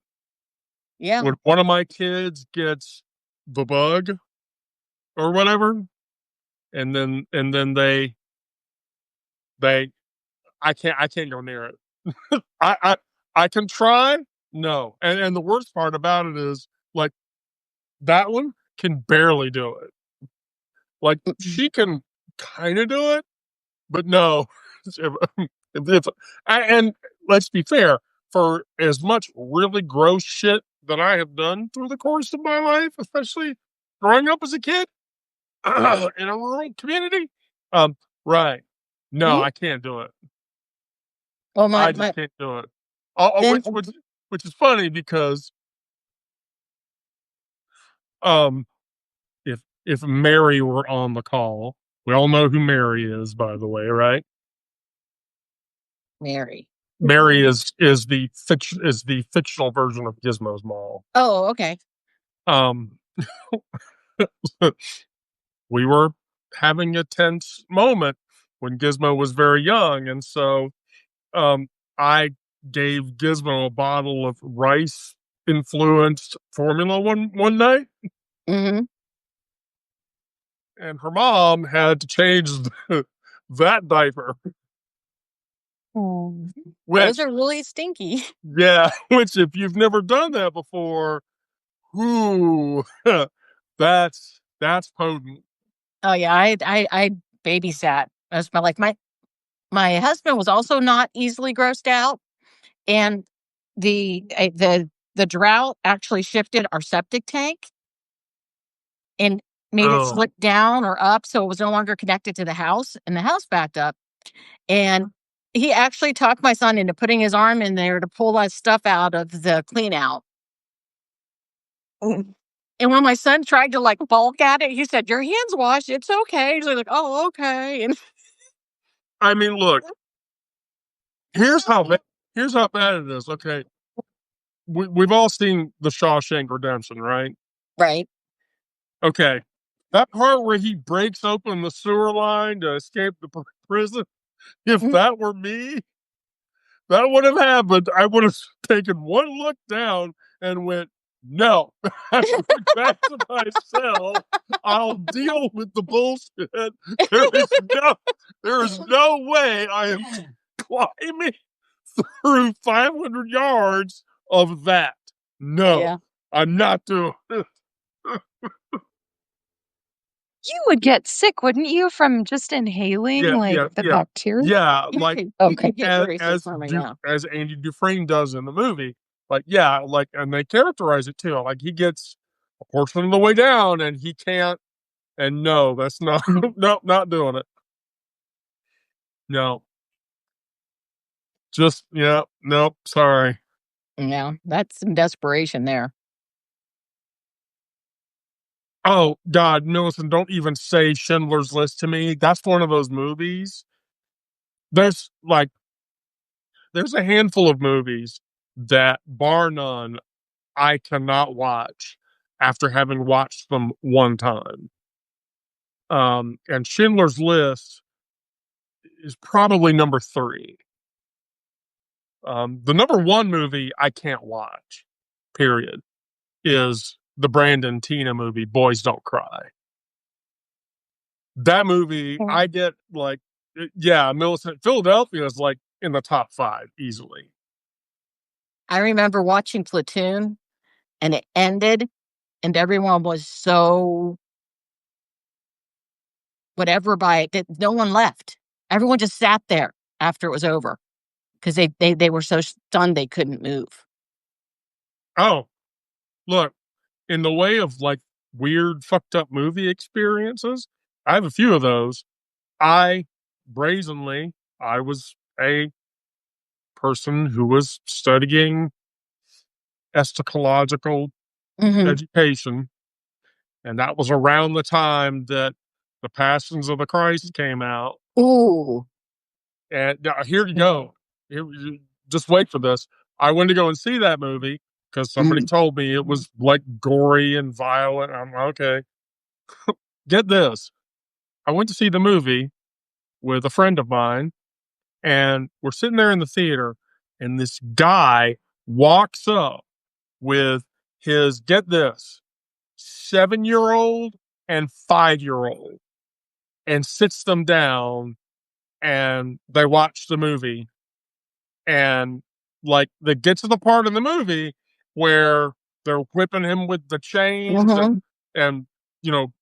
yeah. When one of my kids gets the bug or whatever, and then they I can't go near it. I can try, no. And the worst part about it is, like, that one can barely do it. Like, she can kind of do it, but no. And let's be fair, for as much really gross shit that I have done through the course of my life, especially growing up as a kid in a rural community, right? No, Mhm. I can't do it. Well, I just can't do it. then Which is funny because um, if Mary were on the call, we all know who Mary is, by the way, right? Mary. Mary is the fictional version of Gizmo's mom. Oh, okay. Um, we were having a tense moment when Gizmo was very young, and so I gave Gizmo a bottle of rice influenced formula one night, Mm-hmm. and her mom had to change that diaper. Those Which, are really stinky. yeah, which if you've never done that before, ooh, that's potent. Oh yeah, I babysat. That's my husband was also not easily grossed out, and the drought actually shifted our septic tank and made it Oh, slip down or up, so it was no longer connected to the house, and the house backed up. And he actually talked my son into putting his arm in there to pull that stuff out of the clean out. Mm. And when my son tried to like balk at it, he said, "Your hands washed. It's okay." He's like, "Oh, okay." And I mean, look, here's how here's how bad it is. Okay, we've all seen the Shawshank Redemption, right? right. Okay, that part where he breaks open the sewer line to escape the prison. If Mm. that were me, that would have happened, I would have taken one look down and went, no, I went back to my cell. I'll deal with the bullshit. There is no way I am climbing through 500 yards of that. No, Yeah. I'm not doing it. You would get sick, wouldn't you, from just inhaling, like, the bacteria? Yeah, You like could, you Okay. could get very sick from it, yeah. as Andy Dufresne does in the movie. Like, yeah, like, and they characterize it too. Like, he gets a portion of the way down and he can't. And no, that's not. No, not doing it. No, just yeah, nope. Sorry. Yeah, that's some desperation there. Oh God, Millicent, don't even say Schindler's List to me. That's one of those movies. There's like there's a handful of movies that, bar none, I cannot watch after having watched them one time. And Schindler's List is probably number three. The number one movie I can't watch, period, is the Brandon Tina movie, Boys Don't Cry. That movie, I get like, yeah, Millicent, Philadelphia is like in the top five easily. I remember watching Platoon and it ended and everyone was so whatever by it that no one left. Everyone just sat there after it was over because they were so stunned they couldn't move. Oh, look, in the way of like weird, fucked up movie experiences, I have a few of those. I brazenly, I was a person who was studying eschatological education, and that was around the time that The Passions of the Christ came out. Ooh. And here you go. Just wait for this. I went to go and see that movie because somebody told me it was like gory and violent. I'm okay. Get this. I went to see the movie with a friend of mine, and we're sitting there in the theater, and this guy walks up with his, get this, 7-year old and 5-year old, and sits them down and they watch the movie. And like they get to the part in the movie where they're whipping him with the chains and you know,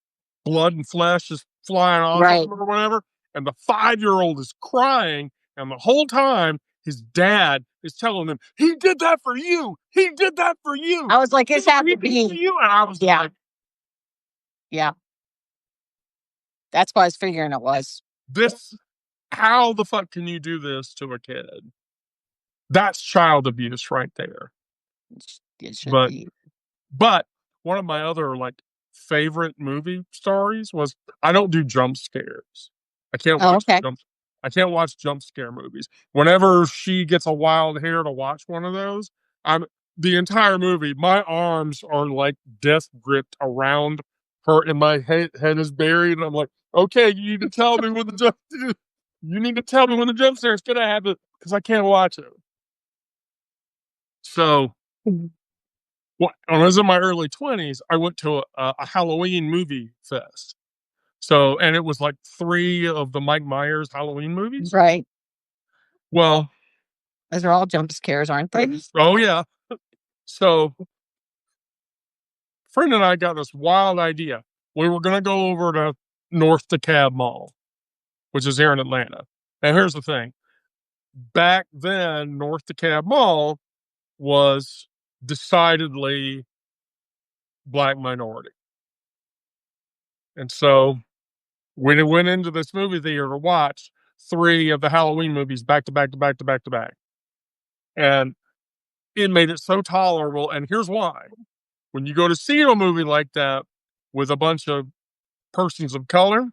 blood and flesh is flying off of him or whatever. And the 5-year old is crying, and the whole time his dad is telling him, he did that for you. He did that for you. I was like, it's had to For be. you. And I was like, Yeah. That's what I was figuring it was. this, how the fuck can you do this to a kid? That's child abuse right there. It should But be. But one of my other like favorite movie stories was, I don't do jump scares. I can't Oh, watch okay. I can't watch jump scare movies. Whenever she gets a wild hair to watch one of those, I'm the entire movie, my arms are like death gripped around her and my head is buried, and I'm like, okay, you need to tell me when the jump you need to tell me when the jump scare is gonna happen because I can't watch it. So when I was in my early 20s, I went to a Halloween movie fest. So, and it was like 3 of the Mike Myers Halloween movies. Right. Well, Those are all jump scares, aren't they? oh yeah. So, friend and I got this wild idea. We were going to go over to North DeKalb Mall, which is here in Atlanta. And here's the thing. Back then, North DeKalb Mall was decidedly black minority. And so we went into this movie theater to watch 3 of the Halloween movies back to back to back to back to back. And it made it so tolerable. And here's why. When you go to see a movie like that with a bunch of persons of color,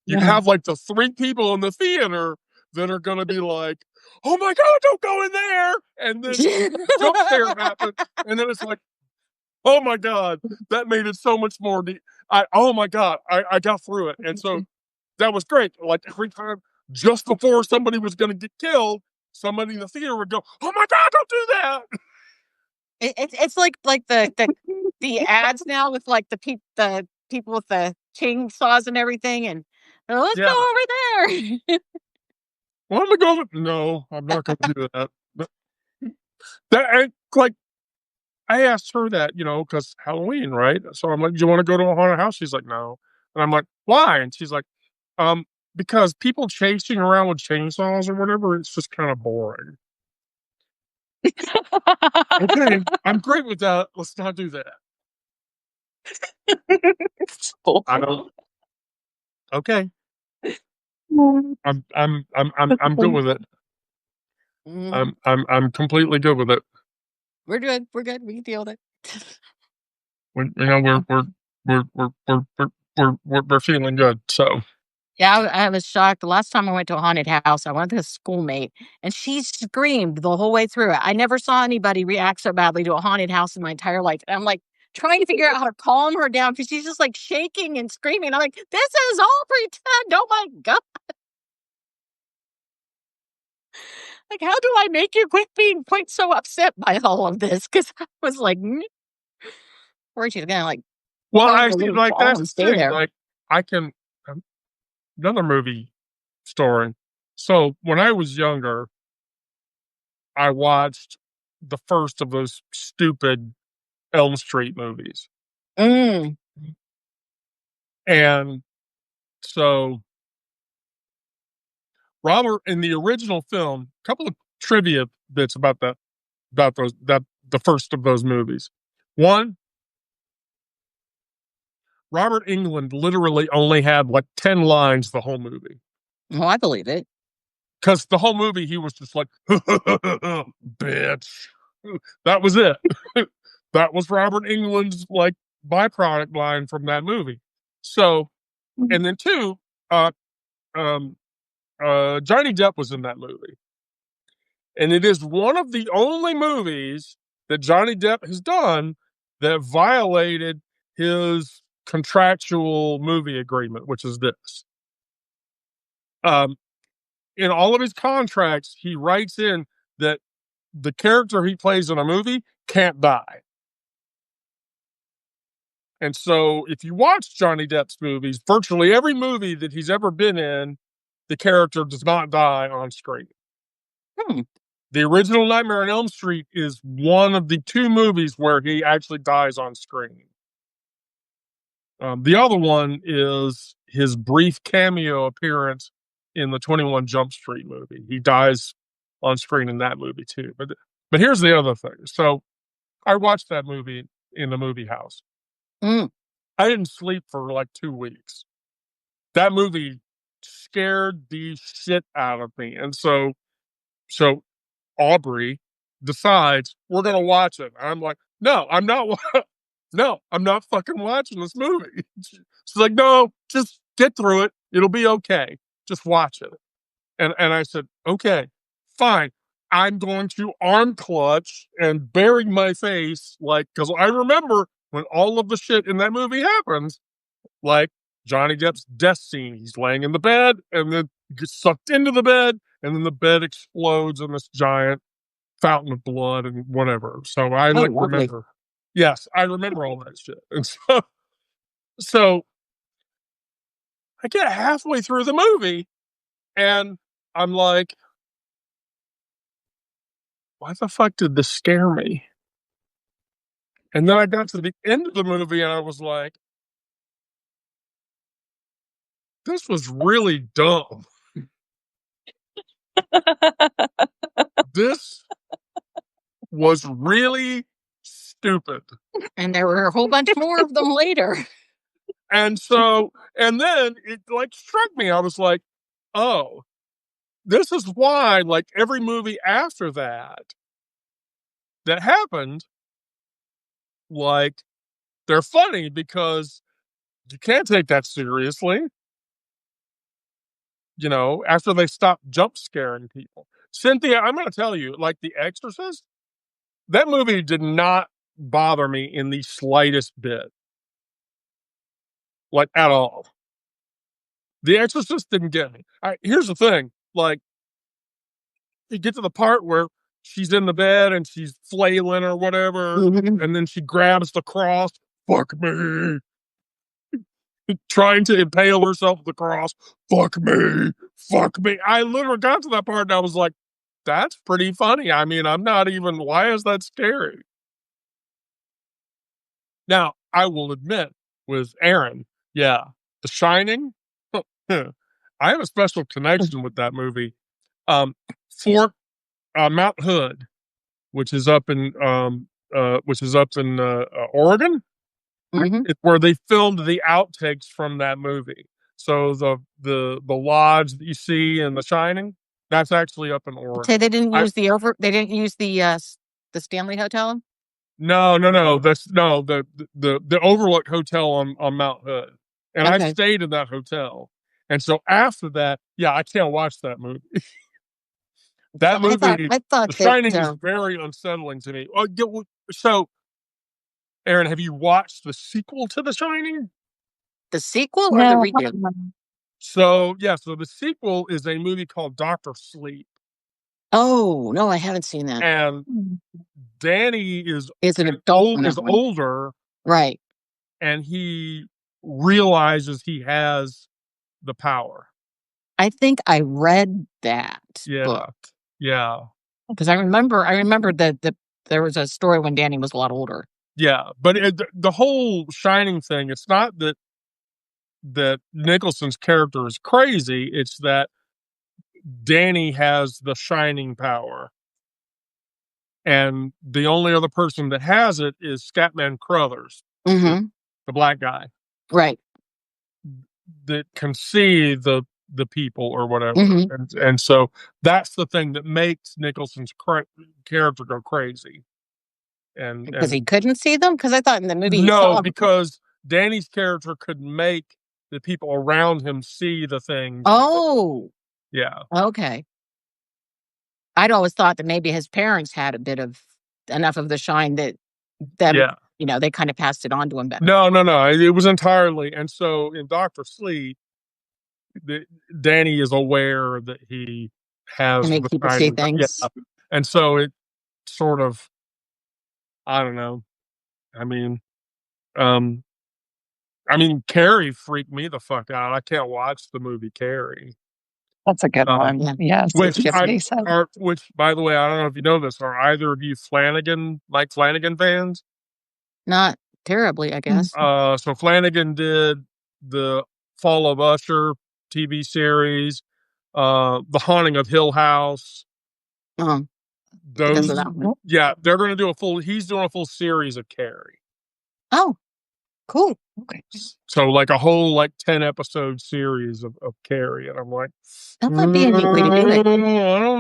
you have like the 3 people in the theater that are going to be like, oh my God, don't go in there. And then jump scare happens. And then it's like, oh my God, that made it so much more. Oh my God, I got through it. And so that was great. Like every time, just before somebody was going to get killed, somebody in the theater would go, "Oh my God, don't do that!" It's like the ads now with like the people with the chainsaws and everything, and let's Yeah. go over there. Well, I'm gonna go. No, I'm not gonna do that. But like I asked her that, because Halloween, right? So I'm like, "Do you want to go to a haunted house?" She's like, "No," and I'm like, "Why?" And she's like, "Um, because people chasing around with chainsaws or whatever, it's just kind of boring." Okay, I'm great with that. Let's not do that. I don't. Okay, I'm good with it. Mhm. I'm completely good with it. We're good. We're good. We can deal with it. We, you know, we're feeling good. So Yeah, I was shocked. The last time I went to a haunted house, I went with a schoolmate, and she screamed the whole way through it. I never saw anybody react so badly to a haunted house in my entire life. And I'm like trying to figure out how to calm her down because she's just like shaking and screaming. I'm like, this is all pretend. Oh my God. Like, how do I make you quit being quite so upset by all of this? Because I was like, worried she's gonna like well, throw I the see. little Like ball that's and the stay thing. there. Like I can another movie story. So when I was younger, I watched the first of those stupid Elm Street movies, Mm. and so Robert in the original film, a couple of trivia bits about those that the first of those movies. One, Robert England literally only had like 10 lines the whole movie. Well, I believe it. Because the whole movie he was just like, bitch. That was it. That was Robert England's like byproduct line from that movie. So, and then two, uh, um, Johnny Depp was in that movie. And it is one of the only movies that Johnny Depp has done that violated his contractual movie agreement, which is this. Um, in all of his contracts, he writes in that the character he plays in a movie can't die. And so if you watch Johnny Depp's movies, virtually every movie that he's ever been in, the character does not die on screen. Hmm. The original Nightmare on Elm Street is one of the two movies where he actually dies on screen. The other one is his brief cameo appearance in the 21 Jump Street movie. He dies on screen in that movie too. But here's the other thing. So I watched that movie in the movie house. Mm. I didn't sleep for like 2 weeks. That movie scared the shit out of me. And so Aubrey decides we're gonna watch it. I'm like, no, I'm not. No, I'm not fucking watching this movie. She's like, no, just get through it. It'll be okay. Just watch it. And I said, okay, fine. I'm going to arm clutch and bury my face, like, because I remember when all of the shit in that movie happens, like Johnny Depp's death scene. He's laying in the bed and then gets sucked into the bed, and then the bed explodes in this giant fountain of blood and whatever. So I Oh, like lovely. remember. Yes, I remember all that shit. And so I get halfway through the movie and I'm like, why the fuck did this scare me? And then I got to the end of the movie and I was like, this was really dumb. This was really stupid. And there were a whole bunch more of them later. And so, and then it like struck me. I was like, oh, this is why, like, every movie after that happened, like, they're funny because you can't take that seriously, after they stop jump scaring people. Cynthia, I'm going to tell you, like, The Exorcist, that movie did not bother me in the slightest bit, like, at all. The Exorcist didn't get me. Here's the thing, like, you get to the part where she's in the bed and she's flailing or whatever, and then she grabs the cross. Fuck me. Trying to impale herself with the cross. Fuck me. Fuck me. I literally got to that part and I was like, that's pretty funny. I mean, I'm not even, why is that scary? Now, I will admit with Aaron, yeah, The Shining, I have a special connection with that movie. Fort Mount Hood, which is up in Oregon. It's where they filmed the outtakes from that movie. So the lodge that you see in The Shining, that's actually up in So Oregon. they didn't use they didn't use the Stanley Hotel? No. That's no the Overlook Hotel on Mount Hood. And I Okay. stayed in that hotel. And so after that, yeah, I can't watch that movie. That So movie, I thought The that Shining, is very unsettling to me. So, Aaron, have you watched the sequel to The Shining? the sequel or the No. redo? So, yeah, so the sequel is a movie called Doctor Sleep. Oh, no, I haven't seen that. And Danny is an adult in is that one. older, Right. and he realizes he has the power. I think I read that Yeah. book Yeah. because I remember that there was a story when Danny was a lot older. Yeah. But the whole Shining thing, it's not that Nicholson's character is crazy, it's that Danny has the shining power. And the only other person that has it is Scatman Crothers, the black guy. Right. That can see the people or whatever. And so that's the thing that makes Nicholson's character go crazy. Because he couldn't see them? Because I thought in the movie he no, saw them. because Danny's character could make the people around him see the things. Oh, Yeah. okay. I'd always thought that maybe his parents had a bit of enough of the shine that Yeah. they kind of passed it on to him better. No. It was entirely. And so in Dr. Sleep, Danny is aware that he has To make the people see shining. things. Yeah. And so it sort of, I don't know. I mean, Carrie freaked me the fuck out. I can't watch the movie Carrie. That's a good one. Yeah. Yes. Which, Gypsy. which, by the way, I don't know if you know this. Are either of you Mike Flanagan fans? Not terribly, I guess. So Flanagan did the Fall of Usher TV series, The Haunting of Hill House. Because of that one. Yeah, they're going to do he's doing a full series of Carrie. Oh, cool. Okay. So like a whole 10 episode series of Carrie. And I'm like, That might be a neat way to do it. I don't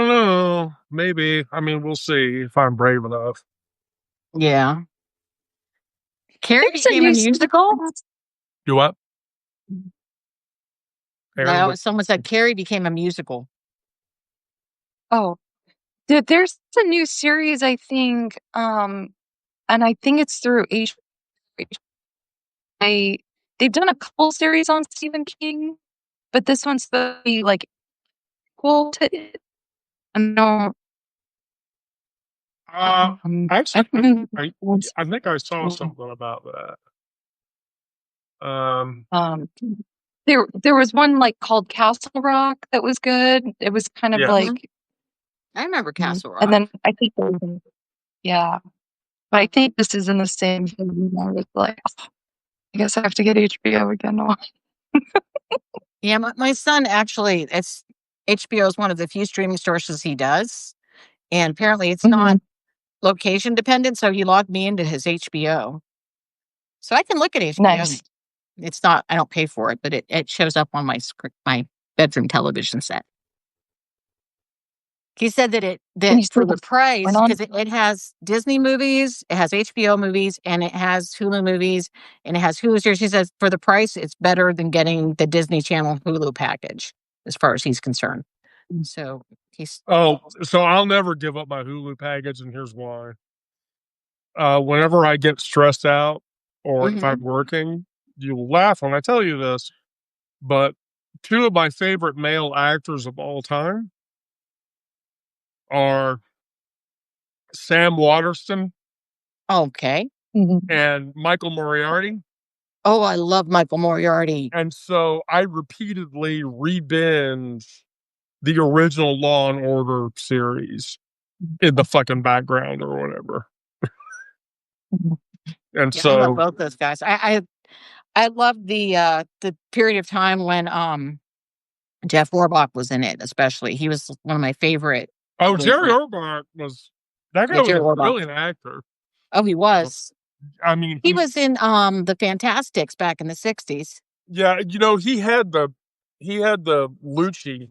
know. Maybe. I mean, we'll see if I'm brave enough. Yeah. Carrie became a musical? Do what? No, someone said Carrie became a musical. Oh, there's a new series, I think, and I think it's through they've done a couple series on Stephen King, but this one's supposed to be equal to it. No. Actually, I think I saw something about that. There was one called Castle Rock that was good. It was kind of I remember Castle Rock. And then I think yeah. But I think this is in the same thing. I was like, oh, I guess I have to get HBO again. Yeah, my son actually, HBO is one of the few streaming sources he does. And apparently it's not location dependent. So he logged me into his HBO. So I can look at HBO. Nice. It's not, I don't pay for it, but it shows up on my bedroom television set. He said that for the price, because it has Disney movies, it has HBO movies, and it has Hulu movies, and it has Hulu series. He says for the price, it's better than getting the Disney Channel Hulu package, as far as he's concerned. So so I'll never give up my Hulu package, and here's why. Whenever I get stressed out or if I'm working, you'll laugh when I tell you this, but two of my favorite male actors of all time are Sam Waterston Okay. and Michael Moriarty. Oh, I love Michael Moriarty. And so I repeatedly re-binge the original Law and Order series in the fucking background or whatever. And Yeah, I love so, both those guys. I love the period of time when Jeff Orbach was in it, especially. He was one of my favorite. oh, Jerry Orbach was, that guy Yeah, was Jerry a Orbach. brilliant actor. Oh, he was. I mean, He was in the Fantastics back in the 60s. yeah, you know, he had the Lucci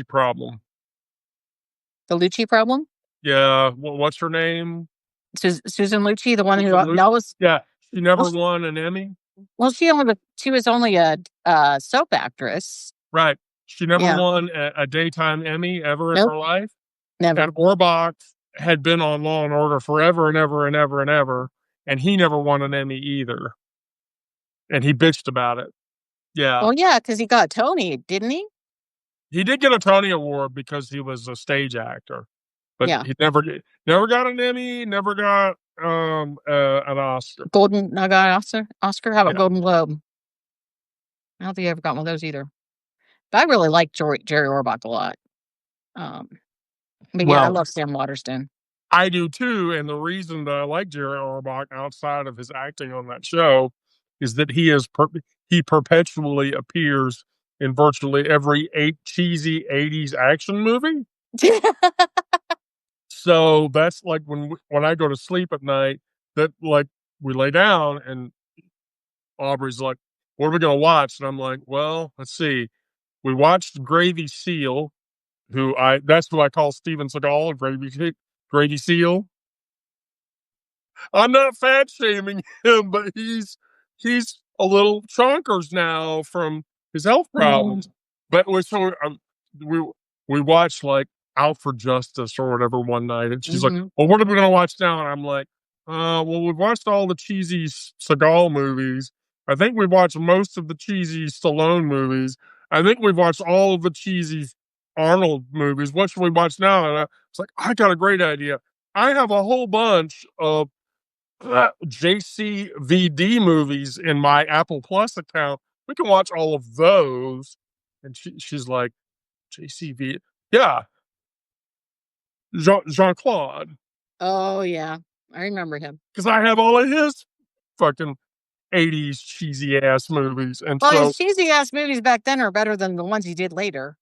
problem. The Lucci problem? Yeah, what's her name? Susan Lucci, the one who Susan Lucci. knows. Yeah, she Well, never won an Emmy. well, she was only a soap actress. Right. She never Yeah. won a daytime Emmy ever in Nope. her life. Never. And Orbach had been on Law and Order forever and ever and ever and ever, and he never won an Emmy either. And he bitched about it. Yeah. Well, yeah, because he got Tony, didn't he? He did get a Tony Award because he was a stage actor, but Yeah. he never got an Emmy, never got an Oscar. Golden, not got an Oscar. How about Yeah. Golden Globe? I don't think I ever got one of those either. But I really like Jerry Orbach a lot. But yeah, I Well, love Sam Waterston. I do too, and the reason that I like Jerry Orbach outside of his acting on that show is that he perpetually appears in virtually every cheesy 80s action movie. So that's like when I go to sleep at night, that like we lay down and Aubrey's like, "What are we gonna watch?" And I'm like, "Well, let's see. We watched Gravy Seal, that's who I call Steven Seagal, Gravy Seal. I'm not fat shaming him, but he's a little chonkers now from his health problems. But we we watched like Out for Justice or whatever one night, and she's like, "Well, what are we gonna watch now?" And I'm like, well, we've watched all the cheesy Seagal movies. I think we've watched most of the cheesy Stallone movies. I think we've watched all of the cheesy Arnold movies. What should we watch now? And I was like, I got a great idea. I have a whole bunch of JCVD movies in my Apple Plus account. We can watch all of those. And she's like, JCV, yeah, Jean Claude, Oh yeah, I remember him. because I have all of his fucking 80s cheesy ass movies. And Well, so, his cheesy ass movies back then are better than the ones he did later.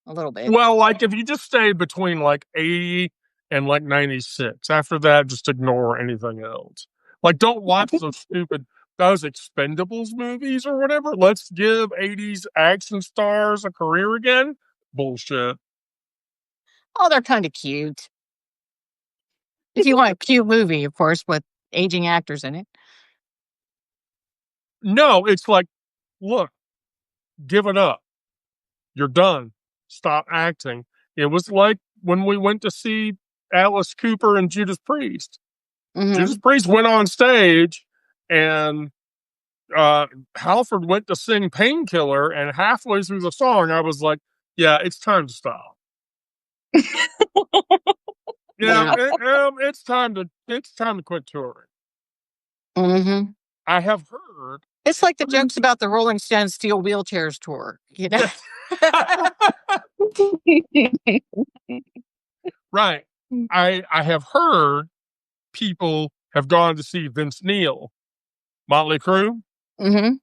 A little bit. well, like if you just stay between like 80 and like 96, after that, just ignore anything else. Like, don't watch those Expendables movies or whatever. Let's give 80s action stars a career again. Bullshit. Oh, they're kind of cute. If you want a cute movie, of course, with aging actors in it. No, it's like, look, give it up. You're done. Stop acting. It was like when we went to see Alice Cooper and Judas Priest. Judas Priest went on stage and Halford went to sing Painkiller, and halfway through the song, I was like, yeah, it's time to stop. Yeah, it's time to quit touring. I have heard It's like the jokes about the Rolling Stones Steel Wheelchairs tour, you know? Right. I have heard people have gone to see Vince Neil, Motley Crue, and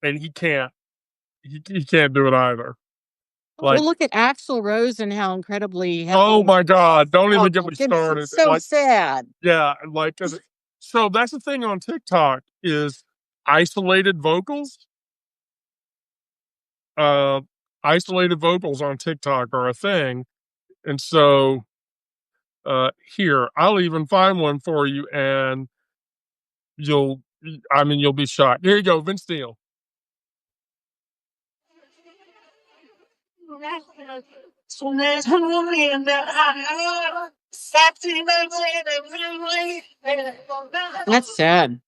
he can't do it either. Like, Well, look at Axl Rose and how incredibly oh my God, don't even get me started. It's so sad. Yeah, like so that's the thing on TikTok is isolated vocals. Isolated vocals on TikTok are a thing. And so here, I'll even find one for you and you'll be shocked. Here you go, Vince Neil. That's sad.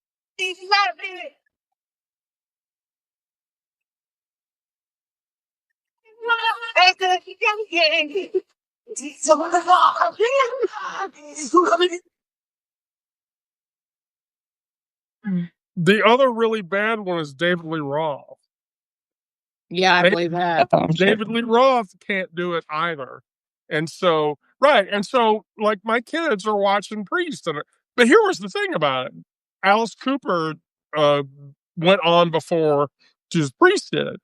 The other really bad one is David Lee Roth. Yeah, I believe that. David Lee Roth can't do it either. And so, right. And so, like, my kids are watching Priest. But here was the thing about it: Alice Cooper uh, went on before Judas Priest did.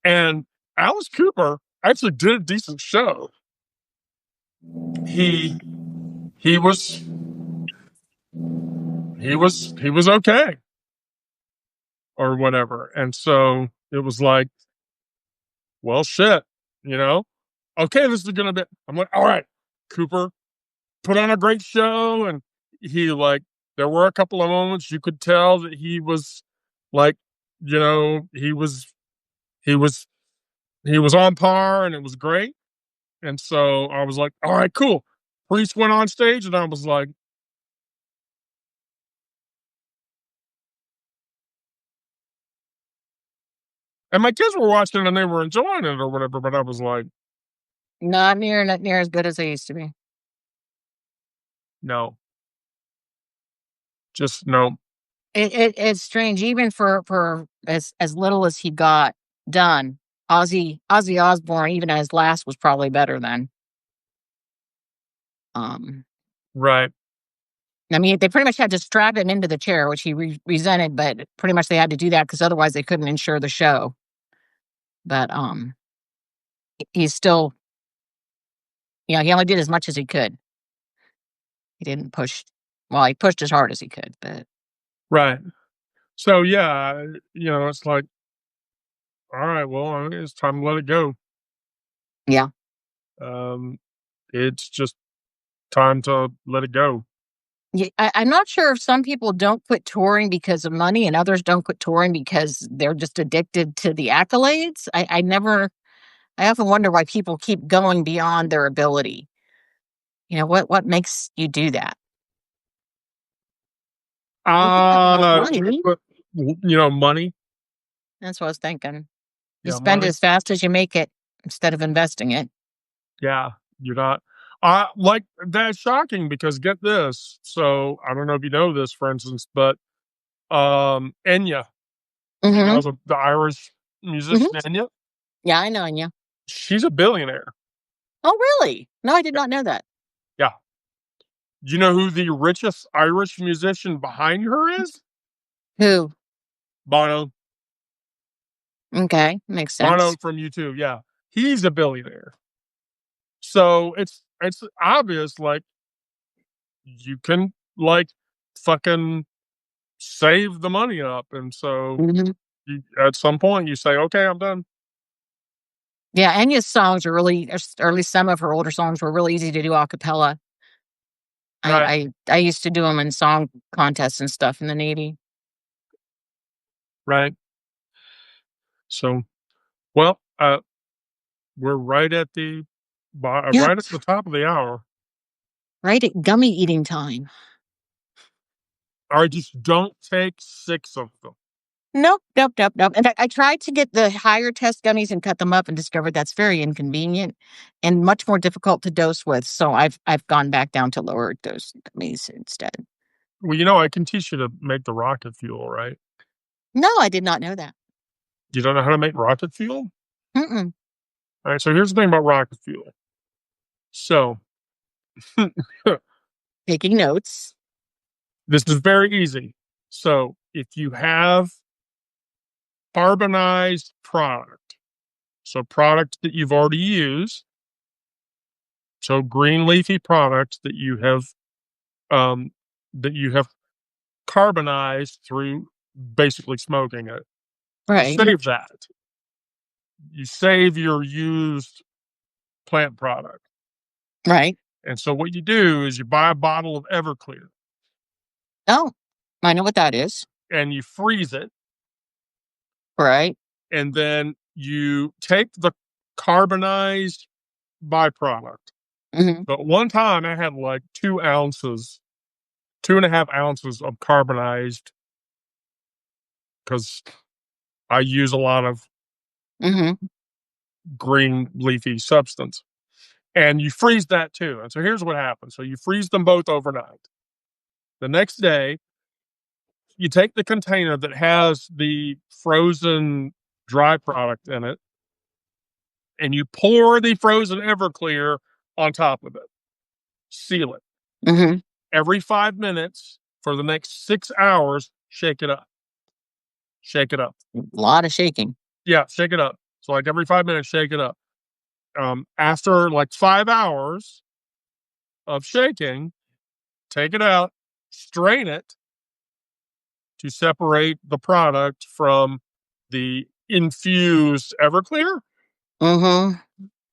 And Alice Cooper actually did a decent show. He he was he was okay or whatever. And so it was like, well, shit, you know. Okay, this is gonna be. I'm like, all right, Cooper put on a great show, and he like there were a couple of moments you could tell that he was like, he was he was on par, and it was great. And so I was like, all right, cool. Priest went on stage, and I was like, and my kids were watching it and they were enjoying it or whatever, but I was like, Not near as good as they used to be. no, just no. It's strange, even for as little as he got done. Ozzy Osbourne, even at his last, was probably better than. Right, I mean, they pretty much had to strap him into the chair, which he resented, but pretty much they had to do that because otherwise they couldn't insure the show. But he's still, he only did as much as he could. He didn't push. Well, he pushed as hard as he could, but right. So yeah, it's like, all right, well, I mean, it's time to let it go. yeah. Um, it's just time to let it go. Yeah, I'm not sure if some people don't quit touring because of money and others don't quit touring because they're just addicted to the accolades. I often wonder why people keep going beyond their ability. What makes you do that? Money. But, money. That's what I was thinking. You Yeah, spend it money. as fast as you make it instead of investing it. Yeah, you're not. Like that's shocking because get this. So I don't know if you know this, for instance, but Enya, Mhm. the Irish Mhm. musician Enya, Yeah, I know you. she's a billionaire. Oh, really? No, I did Yeah. not know that. Yeah. Do you know who the richest Irish musician behind her is? Who? Bono. Okay, makes Bono sense. from U2. Yeah, he's a billionaire. So it's obvious, like you can like fucking save the money up, and so Mhm. at some point you say, okay, I'm done. Yeah, Enya's songs are really, or at least some of her older songs were really easy to do a cappella. Right, I used to do them in song contests and stuff in the Navy. right. So, well, we're right at the Yep, right at the top of the hour. right at gummy eating time. All right, just don't take 6 of them. Nope, nope, nope, nope. And I tried to get the higher test gummies and cut them up and discovered that's very inconvenient and much more difficult to dose with. So I've gone back down to lower dose gummies instead. Well, I can teach you to make the rocket fuel, right? No, I did not know that. You don't know how to make rocket fuel? Mm-mm. All right, so here's the thing about rocket fuel. So, Taking notes. this is very easy. So, if you have carbonized product, so product that you've already used, so green leafy product um, that you have carbonized through basically smoking it. You Right, save that. You save your used plant product. right. And so what you do is you buy a bottle of Everclear Oh, I know what that is. and you freeze it, Right. and then you take the carbonized byproduct. Hmm. But one time I had like 2 ounces, 2.5 ounces of carbonized because I use a lot of Hmm. green leafy substance. And you freeze that too. And so here's what happens. So you freeze them both overnight. The next day, you take the container that has the frozen dry product in it, and you pour the frozen Everclear on top of it. Seal it. Mm-hmm. Every 5 minutes for the next 6 hours, shake it up. Shake it up. A lot of shaking. Yeah, shake it up. So like every 5 minutes, shake it up. After like 5 hours of shaking, take it out, strain it to separate the product from the infused Everclear. Mm-hmm.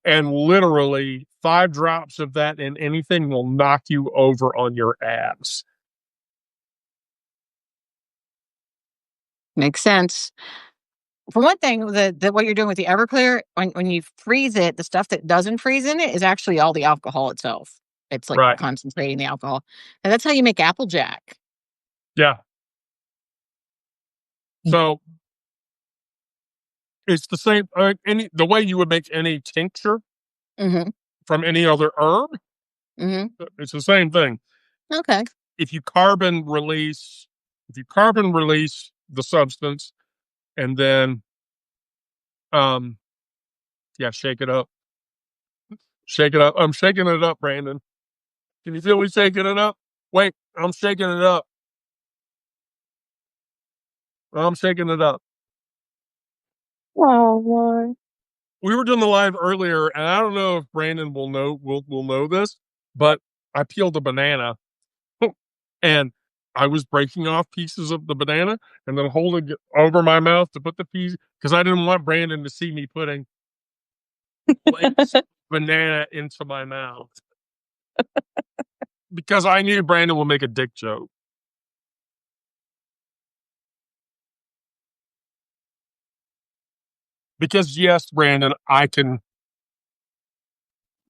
And literally 5 drops of that in anything will knock you over on your ass. Makes sense. For one thing, what you're doing with the Everclear, when you freeze it, the stuff that doesn't freeze in it is actually all the alcohol itself. It's like Right. concentrating the alcohol. And that's how you make Applejack. Yeah. So it's the same, the way you would make any tincture Mm-hmm. from any other herb. Mm-hmm. It's the same thing. Okay. If you carbon release the substance and then, shake it up. Shake it up. I'm shaking it up, Brandon. Can you feel me shaking it up? Wait, I'm shaking it up. I'm shaking it up. Oh, why? We were doing the live earlier, and I don't know if Brandon will know this, but I peeled a banana, and I was breaking off pieces of the banana and then holding it over my mouth to put the piece because I didn't want Brandon to see me putting banana into my mouth because I knew Brandon will make a dick joke. Because yes, Brandon, I can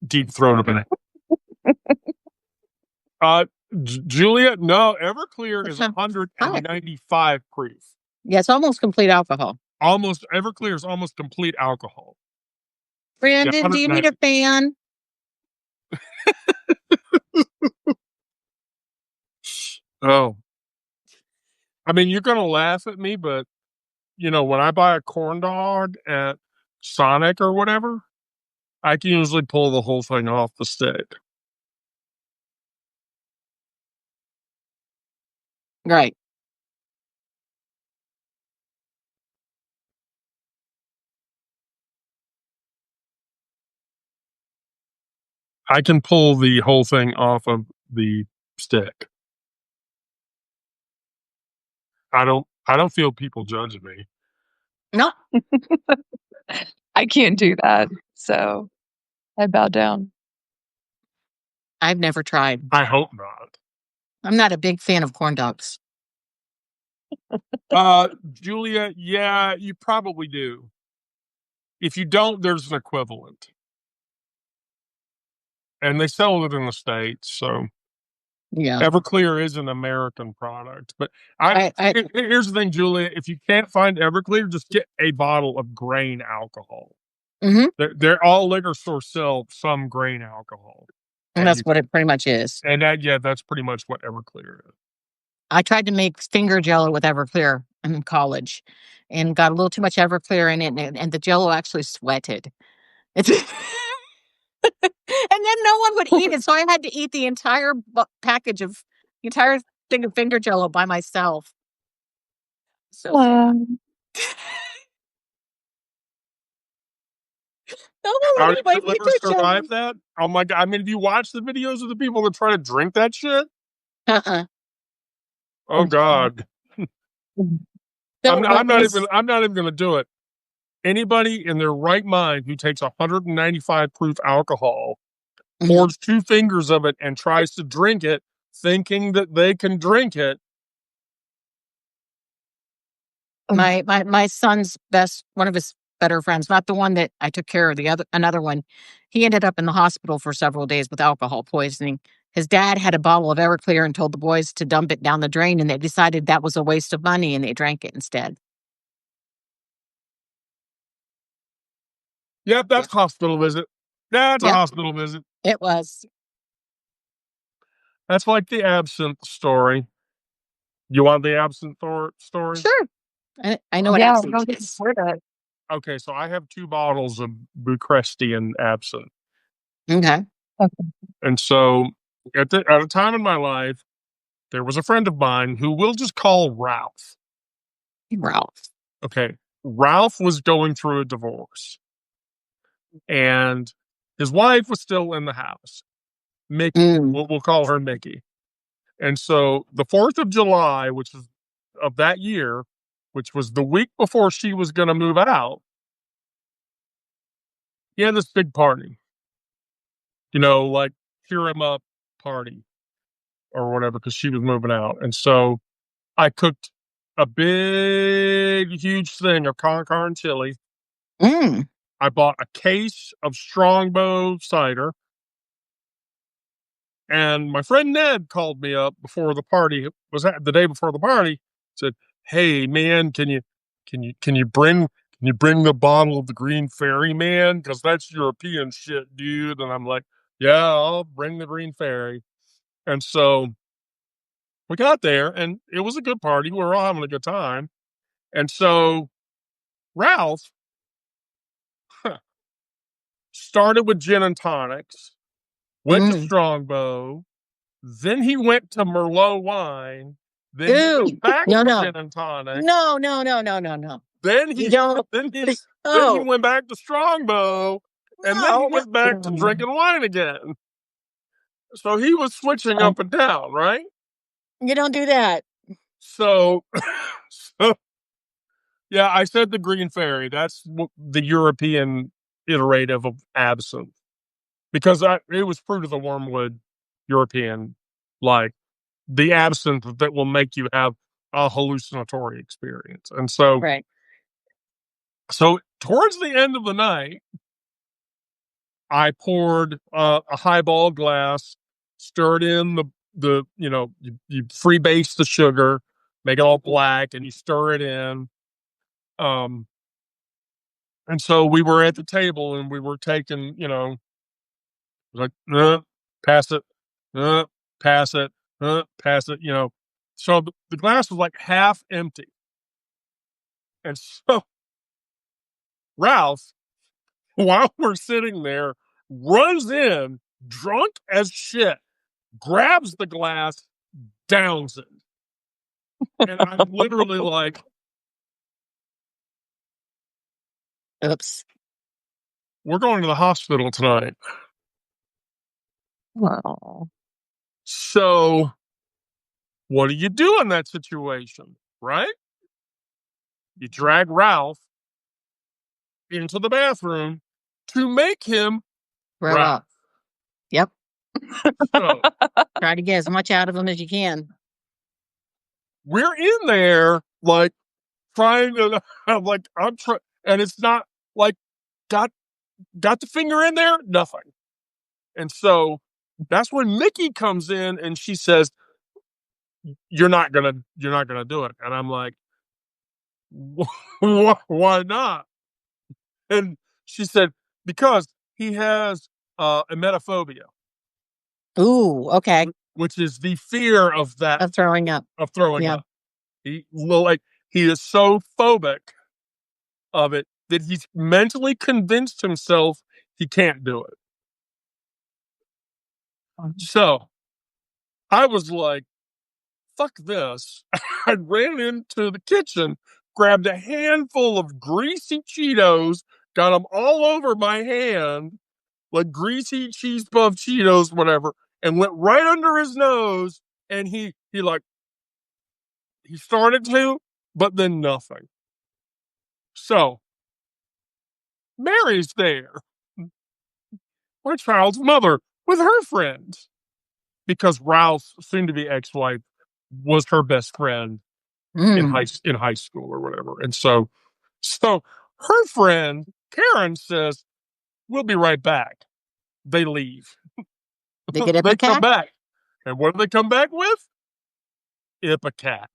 deep throat a banana. Julia, no, Everclear is 195 proof. Yeah, it's almost complete alcohol. Everclear is almost complete alcohol. Brandon, do you need a fan? Oh, I mean, you're gonna laugh at me, but when I buy a corn dog at Sonic or whatever, I can usually pull the whole thing off the stick. Right. I can pull the whole thing off of the stick. I don't feel people judging me. No. I can't do that. So I bow down. I've never tried. I hope not. I'm not a big fan of corn dogs. Julia, yeah, you probably do. If you don't, there's an equivalent. And they sell it in the States, so Yeah. Everclear is an American product. But here's the thing, Julia. If you can't find Everclear, just get a bottle of grain alcohol. Mm-hmm. They're all liquor stores sell some grain alcohol. And that's what it pretty much is. And that's pretty much what Everclear is. I tried to make finger jello with Everclear in college and got a little too much Everclear in it, and the jello actually sweated. And then no one would eat it, so I had to eat the entire package of the entire thing of finger jello by myself. So Are you able to survive that? Oh my god! I mean, have you watched the videos of the people that try to drink that shit? Oh god! I'm not even going to do it. Anybody in their right mind who takes 195 proof alcohol, pours 2 fingers of it, and tries to drink it, thinking that they can drink it. My son's one of his better friends, not the one that I took care of, another one. He ended up in the hospital for several days with alcohol poisoning. His dad had a bottle of Everclear and told the boys to dump it down the drain, and they decided that was a waste of money, and they drank it instead. Yep, that's a hospital visit. That's a hospital visit. It was. That's like the absinthe story. You want the absinthe story? Sure. I know what Yeah, absinthe no, is. heard it. Okay, so I have 2 bottles of Bucrestian absinthe. Okay. Okay. And so at a time in my life, there was a friend of mine who we'll just call Ralph. Ralph. Okay. Ralph was going through a divorce and his wife was still in the house. Mickey, we'll call her Mickey. And so the 4th of July, which is of that year, which was the week before she was going to move out, he had this big party, like cheer him up party or whatever, because she was moving out. And so I cooked a big, huge thing of con carne chili. I bought a case of Strongbow cider. And my friend Ned called me up before the party the day before the party, said, "Hey man, can you bring the bottle of the Green Fairy, man? Because that's European shit, dude." And I'm like, "Yeah, I'll bring the Green Fairy." And so we got there and it was a good party. We were all having a good time. And so Ralph started with gin and tonics, went to Strongbow, then he went to Merlot wine, then he went back to gin and tonic. No. Then he don't. then he went back to Strongbow, and then he went back to drinking wine again. So he was switching up and down, right? You don't do that. So, yeah, I said the Green Fairy. That's the European iterative of absinthe, because it was fruit of the wormwood European, like the absinthe that will make you have a hallucinatory experience. And so, so towards the end of the night, I poured a highball glass, stirred in you freebase the sugar, make it all black, and you stir it in. And so we were at the table and we were taking, like, pass it, pass it, pass it, So the glass was like half empty. And so Ralph, while we're sitting there, runs in, drunk as shit, grabs the glass, downs it. And I'm literally like, oops. We're going to the hospital tonight. Wow. So what do you do in that situation, right? You drag Ralph into the bathroom to make him Ralph. Yep. So try to get as much out of him as you can. We're in there, like, trying to, I'm trying, and it's not like, got the finger in there, nothing. And so that's when Mickey comes in and she says, you're not gonna do it. And I'm like, why not? And she said, because he has emetophobia. Ooh, okay. Which is the fear of that, of throwing up. Up. He is so phobic of it that he's mentally convinced himself he can't do it. So I was like, fuck this. I ran into the kitchen, grabbed a handful of greasy Cheetos, got them all over my hand, like greasy cheese puff Cheetos, whatever, and went right under his nose. And he started to, but then nothing. So Mary's there, my child's mother, with her friends, because Ralph's soon-to-be ex-wife was her best friend in high school or whatever. And so her friend Karen says, "We'll be right back." They leave. They get They come back, and what do they come back with? Ipecac.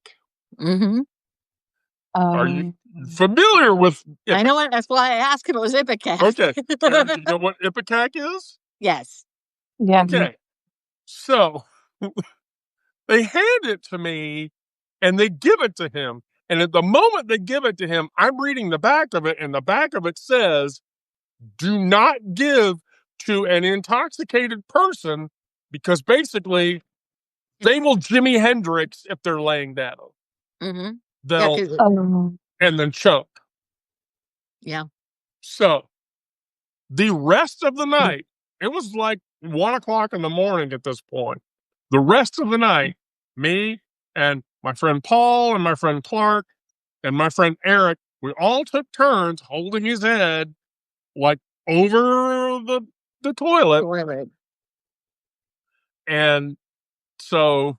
Are you familiar with I know it. That's why I asked if it was Ipecac. Okay. Aaron, do you know what Ipecac is? Yes. Yeah. Okay. So they hand it to me and they give it to him. And at the moment they give it to him, I'm reading the back of it, and the back of it says, do not give to an intoxicated person because basically they will Jimi Hendrix if they're laying down. Mm-hmm. They'll and then choke. Yeah. So the rest of the night, it was like 1:00 in the morning at this point. The rest of the night, me and my friend Paul and my friend Clark and my friend Eric, we all took turns holding his head like over the toilet. And so,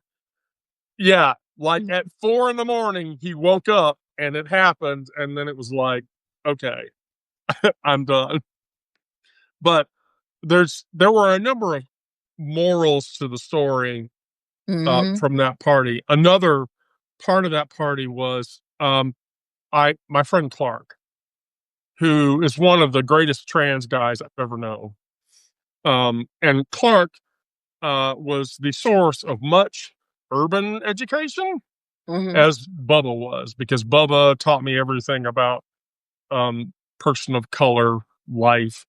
yeah, like at 4 in the morning, he woke up and it happened. And then it was like, okay, I'm done. But there were a number of morals to the story from that party. Another part of that party was my friend Clark, who is one of the greatest trans guys I've ever known. And Clark was the source of much urban education, as Bubba was, because Bubba taught me everything about person of color life.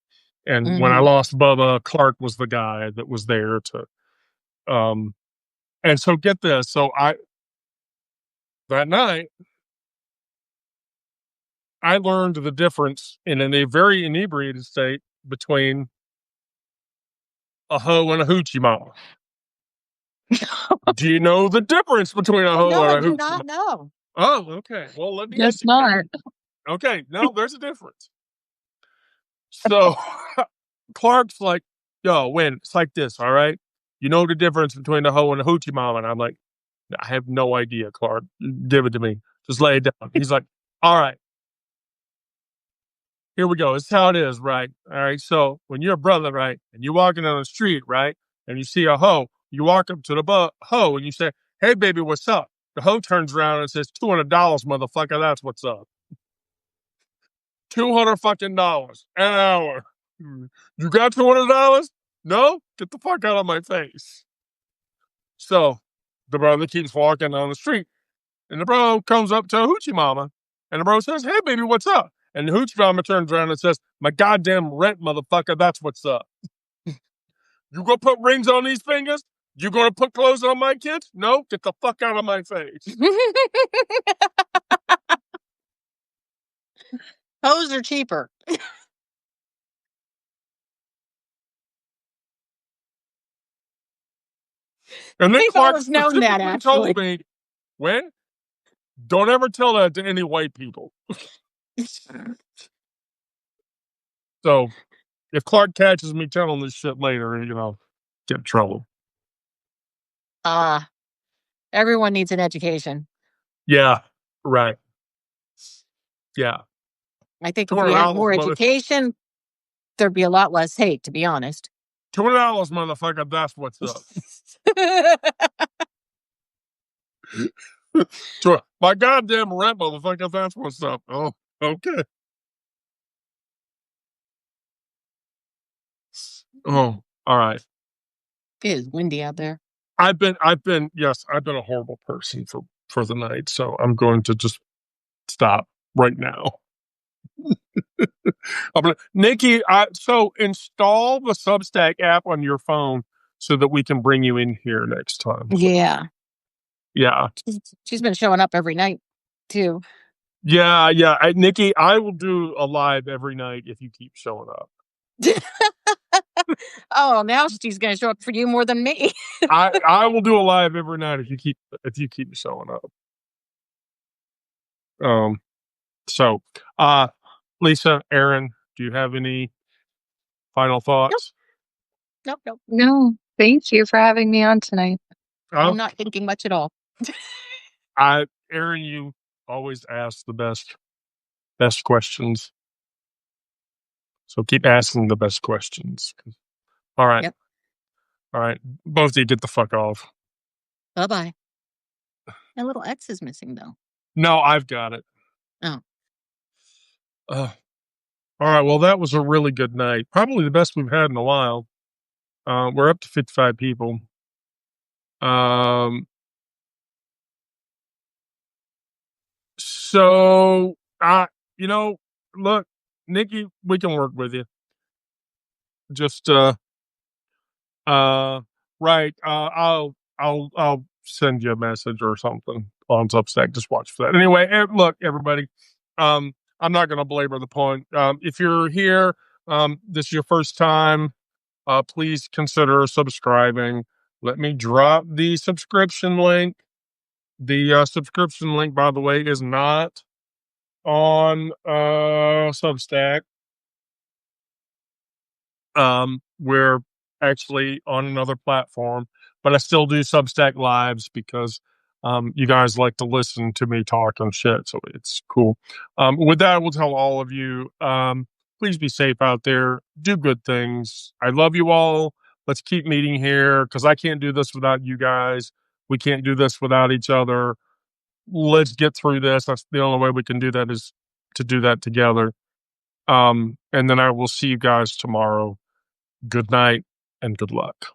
And when I lost Bubba, Clark was the guy that was there to and so get this. So that night I learned the difference in a very inebriated state between a hoe and a hoochie mama. Do you know the difference between a hoe No, I and a do hoochie not mama? know. Oh, okay. Well, let me Guess not. Okay, no, there's a difference. So Clark's like, yo, Win, it's like this, all right? You know the difference between a hoe and a hoochie mama? And I'm like, I have no idea, Clark. Give it to me. Just lay it down. He's like, all right. Here we go. This is how it is, right? All right. So when you're a brother, right, and you're walking down the street, right, and you see a hoe, you walk up to the hoe and you say, "Hey, baby, what's up?" The hoe turns around and says, $200, motherfucker. That's what's up. $200 fucking dollars an hour. You got $200? No? Get the fuck out of my face. So the brother keeps walking down the street, and the bro comes up to a hoochie mama, and the bro says, "Hey, baby, what's up?" And the hoochie mama turns around and says, "My goddamn rent, motherfucker, that's what's up. You gonna put rings on these fingers? You gonna put clothes on my kids? No, get the fuck out of my face." Hose are cheaper. And then We've Clark always known that, specifically actually. told me, "When? Don't ever tell that to any white people." So if Clark catches me telling this shit later, get in trouble. Everyone needs an education. Yeah, right. Yeah. I think if we had more education, there'd be a lot less hate, to be honest. $200, motherfucker, that's what's up. My goddamn rent, motherfucker, that's what's up. Oh, okay. Oh, all right. It is windy out there. I've been a horrible person for the night, so I'm going to just stop right now. Nikki, so install the Substack app on your phone so that we can bring you in here next time. Yeah. Yeah. She's been showing up every night, too. Yeah. Nikki, I will do a live every night if you keep showing up. Oh, now she's going to show up for you more than me. I will do a live every night if you keep showing up. So Lisa, Aaron, do you have any final thoughts? Nope. No, thank you for having me on tonight. I'm not thinking much at all. Aaron, you always ask the best questions. So keep asking the best questions. All right. Yep. All right. Both of you get the fuck off. Bye-bye. My little X is missing, though. No, I've got it. Oh. All right. Well, that was a really good night. Probably the best we've had in a while. We're up to 55 people. Um, so, you know, look, Nikki, we can work with you. Just, uh, right. I'll send you a message or something on Substack. Just watch for that. Anyway, look, everybody, I'm not going to belabor the point. If you're here, this is your first time, please consider subscribing. Let me drop the subscription link. The subscription link, by the way, is not on Substack. We're actually on another platform, but I still do Substack lives because you guys like to listen to me talk and shit, so it's cool. With that, I will tell all of you, please be safe out there. Do good things. I love you all. Let's keep meeting here because I can't do this without you guys. We can't do this without each other. Let's get through this. That's the only way we can do that is to do that together. And then I will see you guys tomorrow. Good night and good luck.